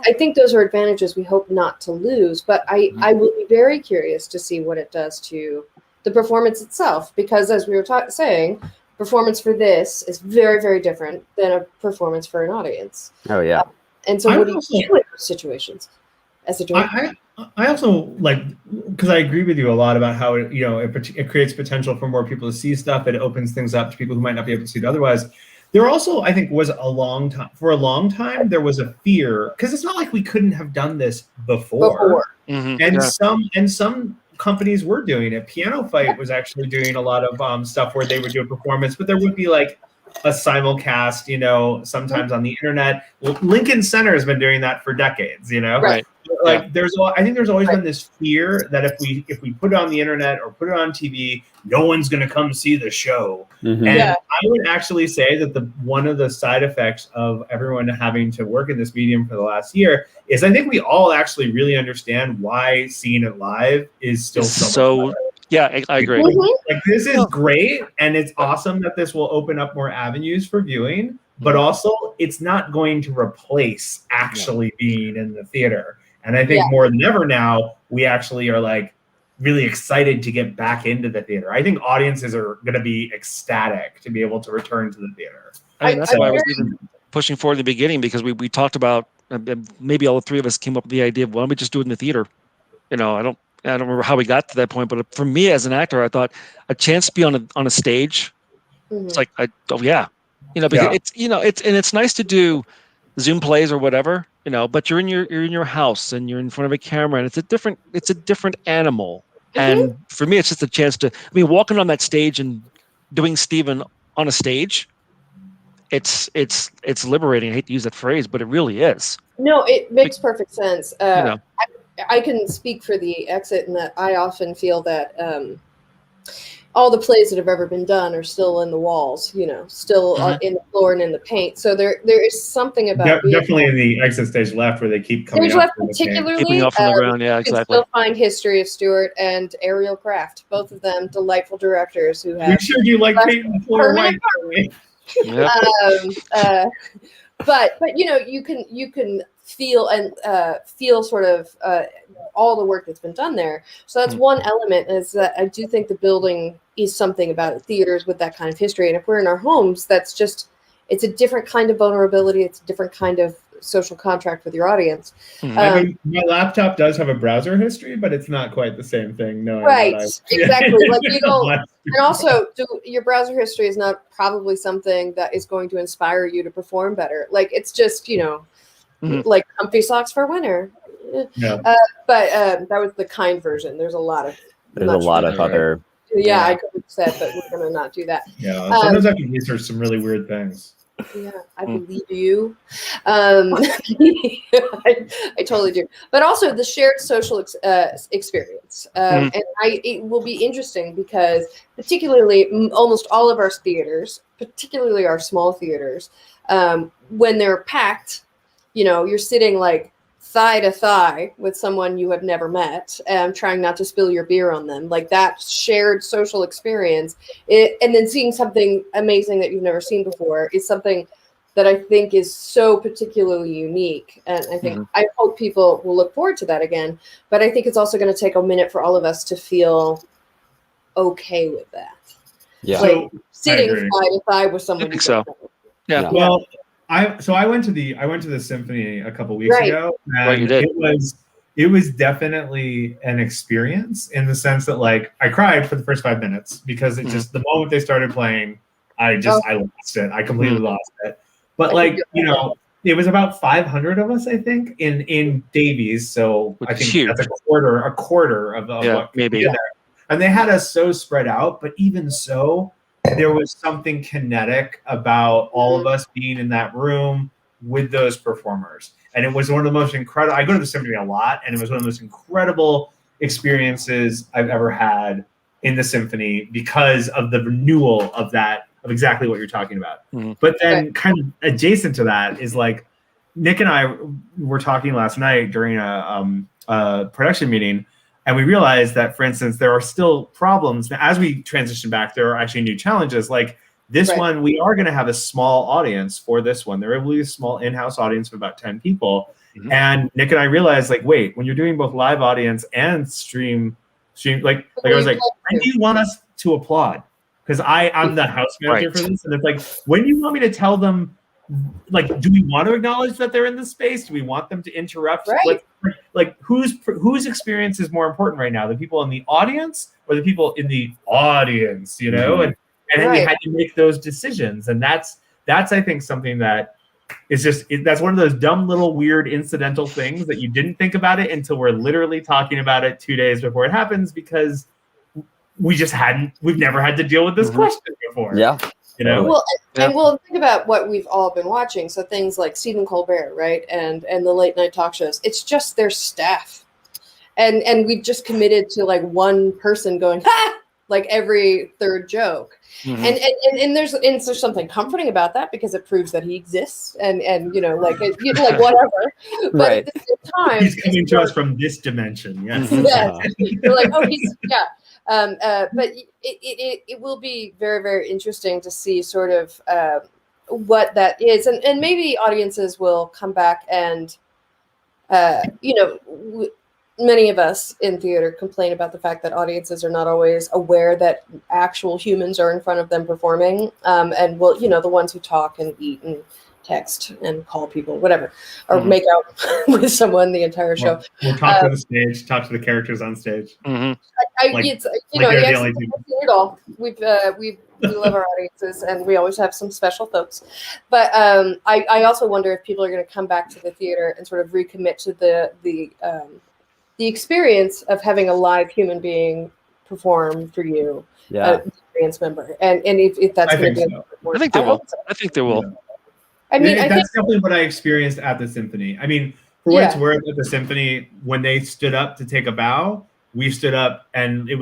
I think those are advantages we hope not to lose, but I will be very curious to see what it does to the performance itself, because as we were saying, performance for this is very, very different than a performance for an audience. Oh, yeah. And so what do you do in those situations as a director? I also because I agree with you a lot about how it creates potential for more people to see stuff. It opens things up to people who might not be able to see it otherwise. There also, I think, was a long time there was a fear, because it's not like we couldn't have done this before. And some companies were doing it. Piano Fight was actually doing a lot of stuff where they would do a performance, but there would be like a simulcast, sometimes on the internet. Lincoln Center has been doing that for decades, Right. I think there's always been this fear that if we put it on the internet or put it on TV, no one's going to come see the show. And I would actually say that one of the side effects of everyone having to work in this medium for the last year is I think we all actually really understand why seeing it live is still so much better. Yeah, I agree. This is great, and it's awesome that this will open up more avenues for viewing, but also it's not going to replace actually being in the theater. And I think more than ever now, we actually are really excited to get back into the theater. I think audiences are going to be ecstatic to be able to return to the theater. That's why I was even pushing forward in the beginning, because we talked about, maybe all the three of us came up with the idea of, why don't we just do it in the theater? I don't remember how we got to that point, but for me as an actor, I thought a chance to be on a stage. It's like, because it's nice to do Zoom plays or whatever, but you're in your house and you're in front of a camera, and it's a different animal. And for me, it's just a chance to, walking on that stage and doing Stephen on a stage, it's liberating. I hate to use that phrase, but it really is. No, it makes perfect sense. I can speak for the Exit in that I often feel that all the plays that have ever been done are still in the walls, still in the floor and in the paint. So there is something about definitely in the Exit stage left where they keep coming stage up left, particularly keeping up from the ground. Yeah, exactly. You can still find History of Stuart and Ariel Craft, both of them delightful directors who have. We sure do like painting the floor white. But you can feel sort of all the work that's been done there. So that's one element, is that I do think the building is something about it. Theaters with that kind of history. And if we're in our homes, it's a different kind of vulnerability. It's a different kind of social contract with your audience. My laptop does have a browser history, but it's not quite the same thing. No, right, exactly. And also, your browser history is not probably something that is going to inspire you to perform better. It's just like comfy socks for winter. Yeah. But that was the kind version. There's a lot of other. Yeah, I could have said, but we're going to not do that. Yeah, sometimes I can research some really weird things. Yeah, I believe you. I totally do. But also the shared social experience. And it will be interesting because particularly almost all of our theaters, particularly our small theaters, when they're packed, you're sitting thigh to thigh with someone you have never met, trying not to spill your beer on them, that shared social experience, and then seeing something amazing that you've never seen before is something that I think is so particularly unique. And I think I hope people will look forward to that again. But I think it's also going to take a minute for all of us to feel okay with that. Yeah. Sitting thigh to thigh with someone. I think so. Yeah. Well, I went to the symphony a couple weeks ago, and you did. it was definitely an experience in the sense that like I cried for the first 5 minutes because it just the moment they started playing, I lost it. I completely lost it. But like, you know, it was about 500 of us, I think, in Davies. So Which I is think huge. that's a quarter of what maybe. there. And they had us so spread out, but even so, there was something kinetic about all of us being in that room with those performers. And it was one of the most incredible, I go to the symphony a lot, and it was one of the most incredible experiences I've ever had in the symphony because of the renewal of that, of exactly what you're talking about. But then kind of adjacent to that is like, Nick and I were talking last night during a production meeting, and we realized that, for instance, there are still problems. Now, as we transition back, there are actually new challenges. Like this one, we are going to have a small audience for this one. There will be a small in-house audience of about 10 people. And Nick and I realized, like, wait, when you're doing both live audience and stream, like I was like, when do you want us to applaud? Because I'm the house manager for this. And it's like, when do you want me to tell them, like, do we want to acknowledge that they're in this space? Do we want them to interrupt? Like whose experience is more important right now? The people in the audience or the people in the audience, you know? And then we had to make those decisions. And that's I think something that is just, that's one of those dumb little weird incidental things that you didn't think about it until we're literally talking about it 2 days before it happens, because we've never had to deal with this question before. Yeah. You know? Well, and we'll think about what we've all been watching. So things like Stephen Colbert, right, and the late night talk shows. It's just their staff, and we've just committed to like one person going ha like every third joke, and there's something comforting about that because it proves that he exists, and you know like whatever. But at the same time, he's coming to us from this dimension. Yes. You're like, oh, but it will be very, very interesting to see sort of what that is, and maybe audiences will come back and many of us in theater complain about the fact that audiences are not always aware that actual humans are in front of them performing, and the ones who talk and eat and text and call people, whatever, or make out with someone the entire show. We'll talk to the stage, talk to the characters on stage. It's it all. We love our audiences, and we always have some special folks. But I also wonder if people are going to come back to the theater and sort of recommit to the experience of having a live human being perform for you, audience member, and if that's going to be. I think they will. I think they will. I mean, that's definitely what I experienced at the symphony. I mean, for what it's worth, at the symphony, when they stood up to take a bow, we stood up, and we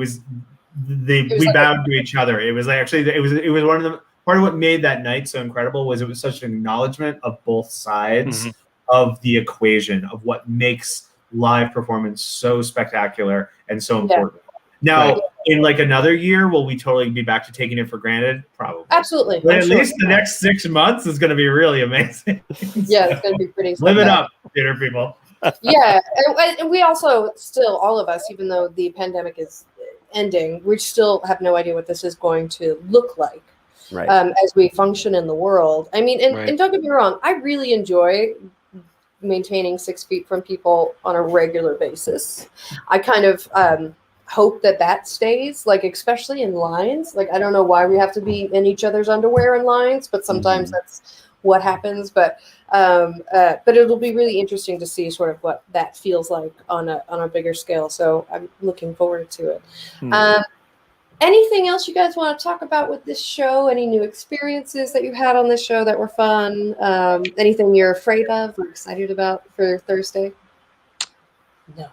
bowed to each other. It was like, actually, it was one of the part of what made that night so incredible was it was such an acknowledgement of both sides of the equation of what makes live performance so spectacular and so important. Now, in like another year, will we totally be back to taking it for granted? Probably. Absolutely. But at least the next 6 months is going to be really amazing. Yeah, it's going to be pretty. Live it up, theater people. Yeah, and we also still, all of us, even though the pandemic is ending, we still have no idea what this is going to look like as we function in the world. I mean, and don't get me wrong, I really enjoy maintaining 6 feet from people on a regular basis. I kind of hope that stays, like especially in lines. Like I don't know why we have to be in each other's underwear in lines, but sometimes that's what happens. But it'll be really interesting to see sort of what that feels like on a bigger scale. So I'm looking forward to it. Anything else you guys want to talk about with this show? Any new experiences that you had on this show that were fun? Anything you're afraid of or excited about for Thursday? No.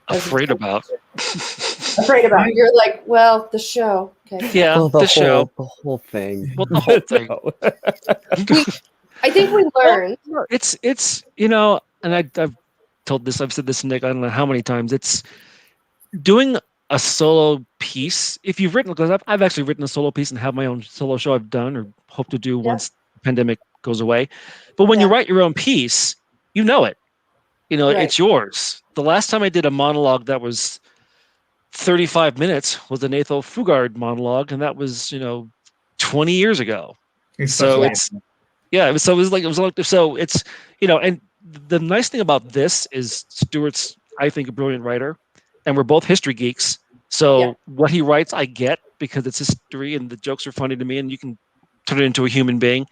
Afraid about. Afraid about. You're like, well, the show. Okay. Yeah, the show. The whole thing. Well, the whole thing. I think we learned. Well, it's and I've said this to Nick, I don't know how many times. It's doing a solo piece. If you've written, because I've actually written a solo piece and have my own solo show I've done or hope to do once the pandemic goes away. But when you write your own piece, you know it. It's yours. The last time I did a monologue that was 35 minutes was the Nathan Fugard monologue, and that was 20 years ago. So it's and the nice thing about this is Stuart's I think, a brilliant writer, and we're both history geeks. So what he writes, I get because it's history and the jokes are funny to me, and you can turn it into a human being.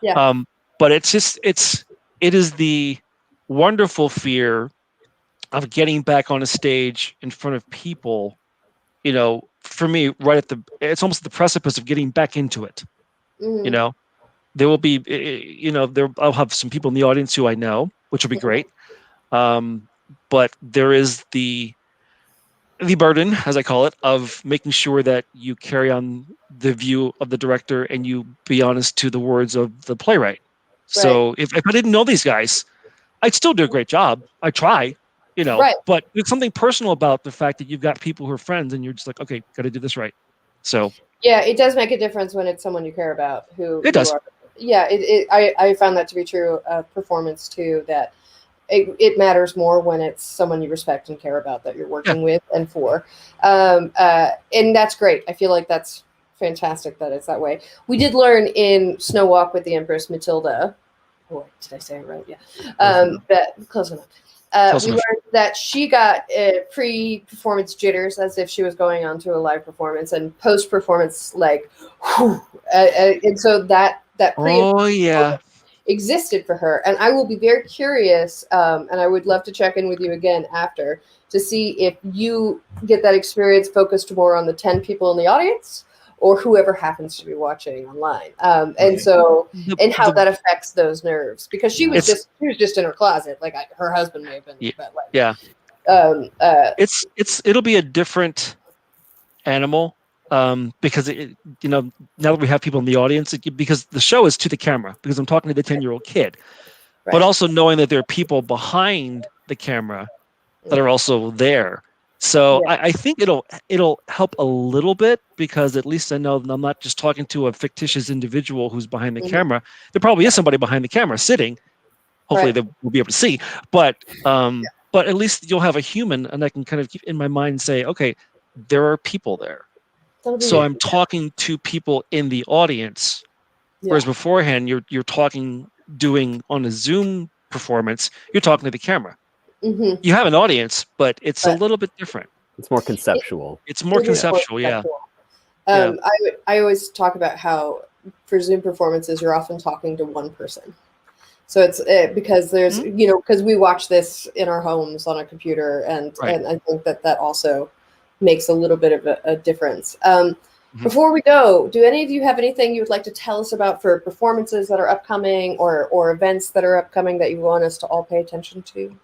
Yeah. But it is the wonderful fear of getting back on a stage in front of people. For me, it's almost the precipice of getting back into it. Mhm. There will be, I'll have some people in the audience who I know, which will be great. But there is the burden, as I call it, of making sure that you carry on the view of the director and you be honest to the words of the playwright. So if I didn't know these guys, I'd still do a great job. I try, but there's something personal about the fact that you've got people who are friends and you're just like, okay, got to do this right. So yeah, it does make a difference when it's someone you care about who it does. I found that to be true of performance too, that it matters more when it's someone you respect and care about that you're working with and for. And that's great. I feel like that's fantastic that it's that way. We did learn in Snow Walk with the Empress Matilda. Oh, did I say it right? Yeah. Close enough. We learned that she got pre-performance jitters as if she was going on to a live performance, and post-performance, like, whew, and so that existed for her. And I will be very curious, and I would love to check in with you again after to see if you get that experience focused more on the 10 people in the audience or whoever happens to be watching online. And so, and how that affects those nerves, because she was just in her closet. Like her husband may have been, but like, it'll be a different animal. Because now that we have people in the audience, because the show is to the camera, because I'm talking to the 10-year-old kid, but also knowing that there are people behind the camera that are also there. So I think it'll help a little bit, because at least I know I'm not just talking to a fictitious individual who's behind the camera. There probably is somebody behind the camera sitting. Hopefully they will be able to see, but at least you'll have a human, and I can kind of keep in my mind and say, okay, there are people there. So I'm talking to people in the audience, whereas beforehand you're doing on a Zoom performance, you're talking to the camera. Mm-hmm. You have an audience, but it's a little bit different. It's more conceptual. It's more conceptual, yeah. I always talk about how for Zoom performances you're often talking to one person. So it's because there's because we watch this in our homes on a computer, and I think that also makes a little bit of a difference. Before we go, do any of you have anything you would like to tell us about for performances that are upcoming or events that are upcoming that you want us to all pay attention to?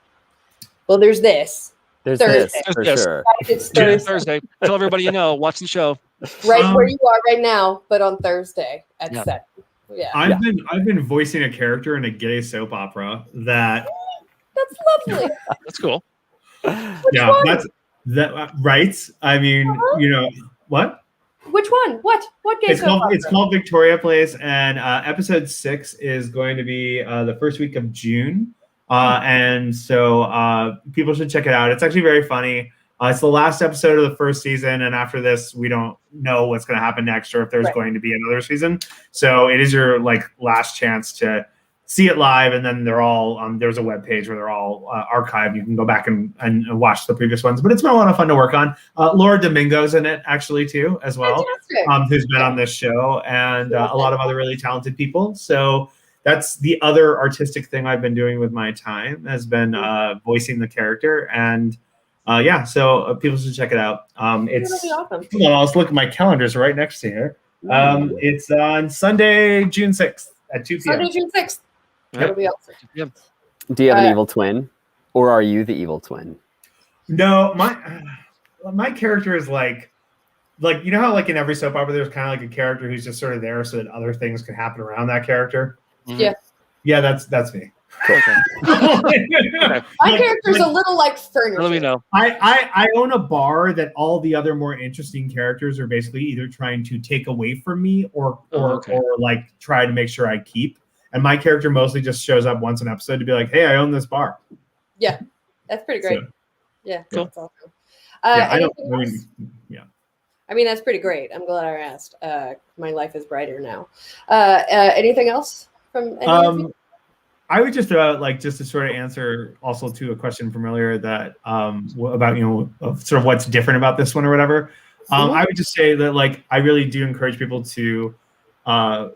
Well, there's this. There's Thursday. this, for sure. It's Thursday. Tell everybody watch the show. Right where you are right now, but on Thursday at 7. Yeah. I've been voicing a character in a gay soap opera that. That's lovely. That's cool. That's right. I mean, what? Which one? What gay soap opera? It's called Victoria Place, and episode 6 is going to be the first week of June. And so people should check it out. It's actually very funny. It's the last episode of the first season, and after this, we don't know what's going to happen next or if there's going to be another season. So it is your last chance to see it live, and then they're all there's a web page where they're all archived. You can go back and watch the previous ones, but it's been a lot of fun to work on. Laura Domingo's in it actually too, as well, who's been on this show, and a lot of other really talented people. So that's the other artistic thing I've been doing with my time, has been voicing the character. And so people should check it out. It's really awesome. Well, I'll just look at my calendars right next to here. It's on Sunday, June 6th at 2 p.m. Sunday, June 6th. That'll be awesome. Yep. Do you have an evil twin, or are you the evil twin? No, my character is like how in every soap opera there's kind of like a character who's just sort of there so that other things can happen around that character. Yeah, that's me. Okay. My character's a little like furniture. Let me know. I own a bar that all the other more interesting characters are basically either trying to take away from me or try to make sure I keep. And my character mostly just shows up once an episode to be like, "Hey, I own this bar." Yeah, that's pretty great. Cool. That's awesome. I mean, that's pretty great. I'm glad I asked. My life is brighter now. Anything else from any of you? I would just throw out, like, just to sort of answer also to a question from earlier that about, sort of what's different about this one or whatever. I would just say that, like, I really do encourage people to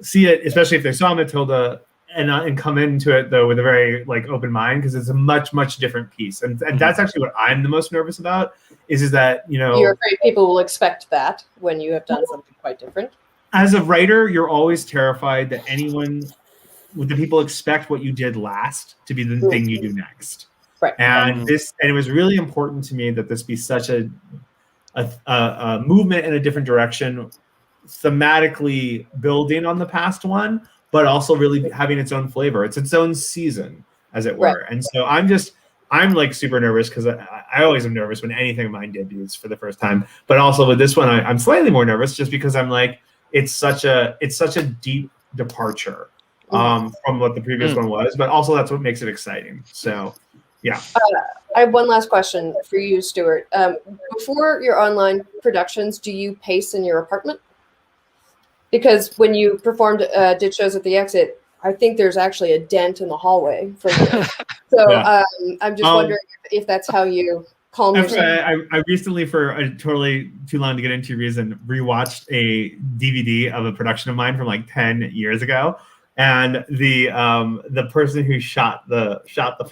see it, especially if they saw Matilda, and come into it though with a very, like, open mind, because it's a much different piece, and that's actually what I'm the most nervous about. Is that you're afraid people will expect that when you have done something quite different. As a writer, you're always terrified that the people expect what you did last to be the thing you do next. Right. And it was really important to me that this be such a movement in a different direction, thematically building on the past one, but also really having its own flavor. It's its own season, as it were. Right. And so I'm like super nervous, because I always am nervous when anything of mine debuts for the first time. But also with this one, I'm slightly more nervous, just because I'm like, it's such a deep departure from what the previous one was, but also that's what makes it exciting. So, yeah. I have one last question for you, Stuart. Before your online productions, do you pace in your apartment? Because when you did shows at the Exit, I think there's actually a dent in the hallway from you. So I'm just wondering if that's how you calm yourself. I recently, for a totally too long to get into reason, rewatched a DVD of a production of mine from like 10 years ago. And the person who shot the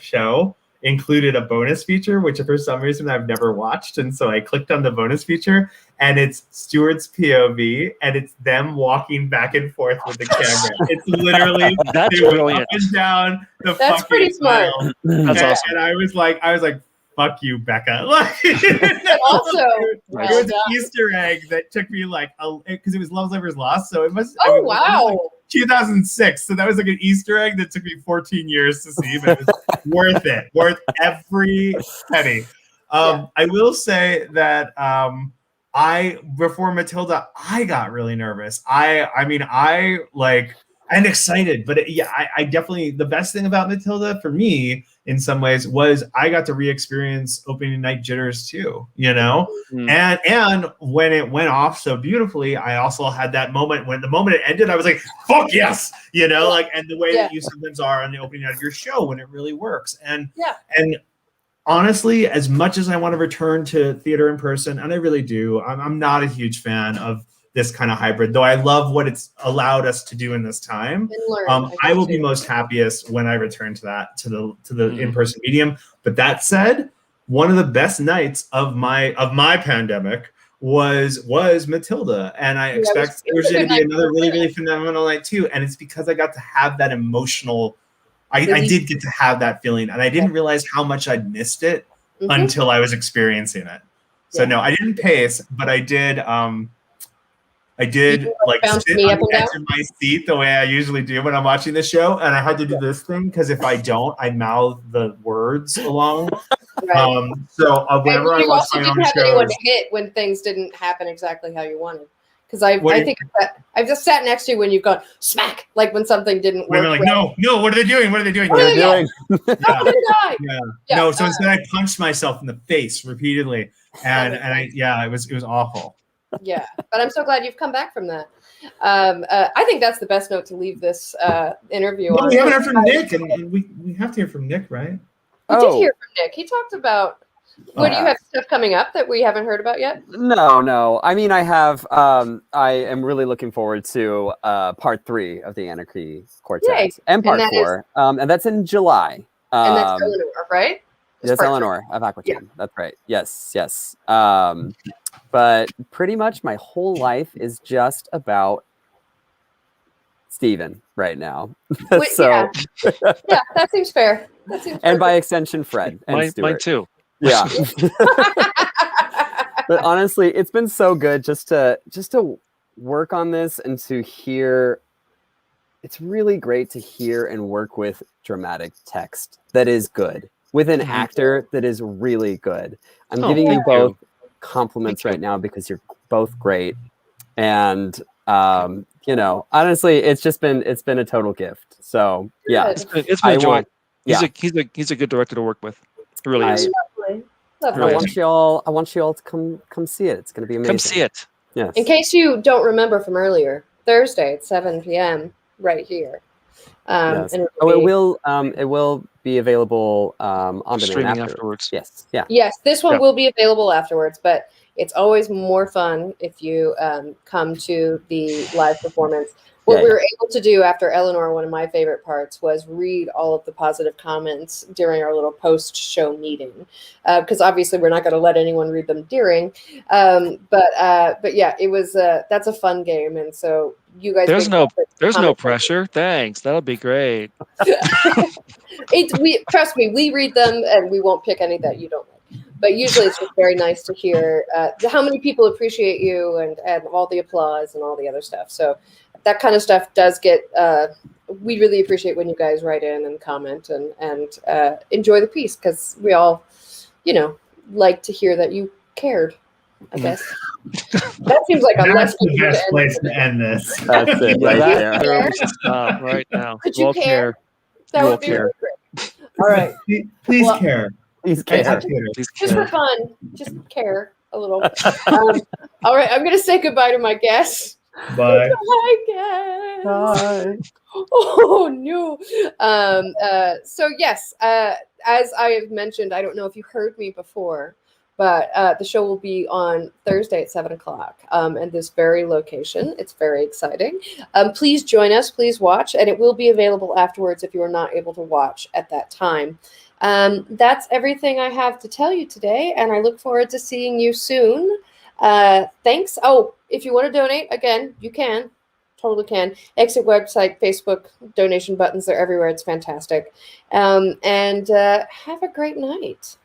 show included a bonus feature, which for some reason I've never watched. And so I clicked on the bonus feature, and it's Stuart's POV, and it's them walking back and forth with the camera. It's literally that's brilliant. Up and down the that's pretty smart. That's awesome. And I was like, fuck you, Becca. Like, also, it was an Easter egg that took me like, because it was Love Lovers Lost, so it must. Oh, wow. 2006, so that was like an Easter egg that took me 14 years to see, but it was worth every penny. I will say that before Matilda, I got really nervous. And excited, but I definitely, the best thing about Matilda for me in some ways was I got to re-experience opening night jitters too, and when it went off so beautifully, I also had that moment when the moment it ended, I was like, fuck yes, like, and the way that you sometimes are on the opening night of your show when it really works. And honestly, as much as I want to return to theater in person, and I really do, I'm not a huge fan of this kind of hybrid, though I love what it's allowed us to do in this time. I will be most happiest when I return to the in-person medium. But that said, one of the best nights of my pandemic was Matilda, and I expect there's going to be another really phenomenal night too. And it's because I got to have that emotional. I did get to have that feeling, and I didn't realize how much I'd missed it until I was experiencing it. So no, I didn't pace, but I did. I did like sit on the edge of my seat the way I usually do when I'm watching the show, and I had to do this thing because if I don't, I mouth the words along. Right. So whenever I watch my own shows, you also didn't have anyone to hit when things didn't happen exactly how you wanted. Because I think I've just sat next to you when you've gone smack, like when something didn't work. Like, no, what are they doing? What are they doing? What are they doing? Yeah. No, so instead I punched myself in the face repeatedly, and it was awful. Yeah, but I'm so glad you've come back from that. I think that's the best note to leave this interview on. We haven't heard from Nick, and we have to hear from Nick, right? We did hear from Nick. He talked about. What do you have stuff coming up that we haven't heard about yet? No. I mean, I have. I am really looking forward to part 3 of the Anarchy Quartet and part 4, and that's in July. And that's Eleanor, right? That's Eleanor of Aquitaine. Yeah. That's right. Yes. But pretty much my whole life is just about Steven right now. Yeah, that seems fair. And by extension, Fred and Stuart. Mine too. Yeah. But honestly, it's been so good just to work on this and to hear. It's really great to hear and work with dramatic text that is good, with an actor that is really good. I'm giving you both compliments right now because you're both great, and honestly, it's been a total gift. So yeah, it's been a joy. He's a good director to work with. It really is. Lovely. I want you all to come see it. It's going to be amazing. Come see it. Yes. In case you don't remember from earlier, Thursday at 7 p.m. right here. Yes. And It will be available on demand Streaming afterwards. afterwards. Yes. Yeah. Yes, this one Yep. will be available afterwards, but it's always more fun if you come to the live performance. What we were able to do after Eleanor, one of my favorite parts, was read all of the positive comments during our little post-show meeting, because obviously we're not going to let anyone read them during. But yeah, it was that's a fun game, and so you guys. There's no pressure. Thanks. That'll be great. Trust me, we read them and we won't pick any that you don't like. But usually it's just very nice to hear how many people appreciate you and all the applause and all the other stuff. So that kind of stuff does get. We really appreciate when you guys write in and comment and enjoy the piece, because we all, like to hear that you cared. I guess that seems like a That's the best place to end this. That's it right there. There we should stop right now. Could you care? That You would will be care. really great. All right. Please care. Please care. Please Just for care. fun, just care a little. All right, I'm going to say goodbye to my guests. Bye. Bye, guys. Bye. Oh no. So yes, as I have mentioned, I don't know if you heard me before, but the show will be on Thursday at 7:00 in this very location. It's very exciting. Please join us. Please watch, and it will be available afterwards if you are not able to watch at that time. That's everything I have to tell you today, and I look forward to seeing you soon. Thanks. Oh, if you want to donate, again, you can. Totally can. Exit website, Facebook, donation buttons, they're everywhere. It's fantastic. And have a great night.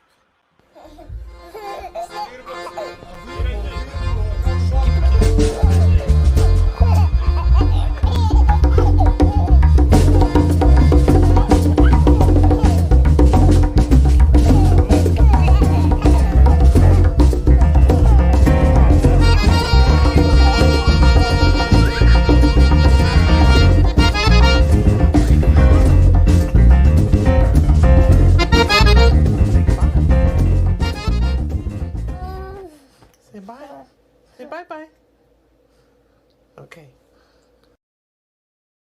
Say bye. Say bye-bye. Okay.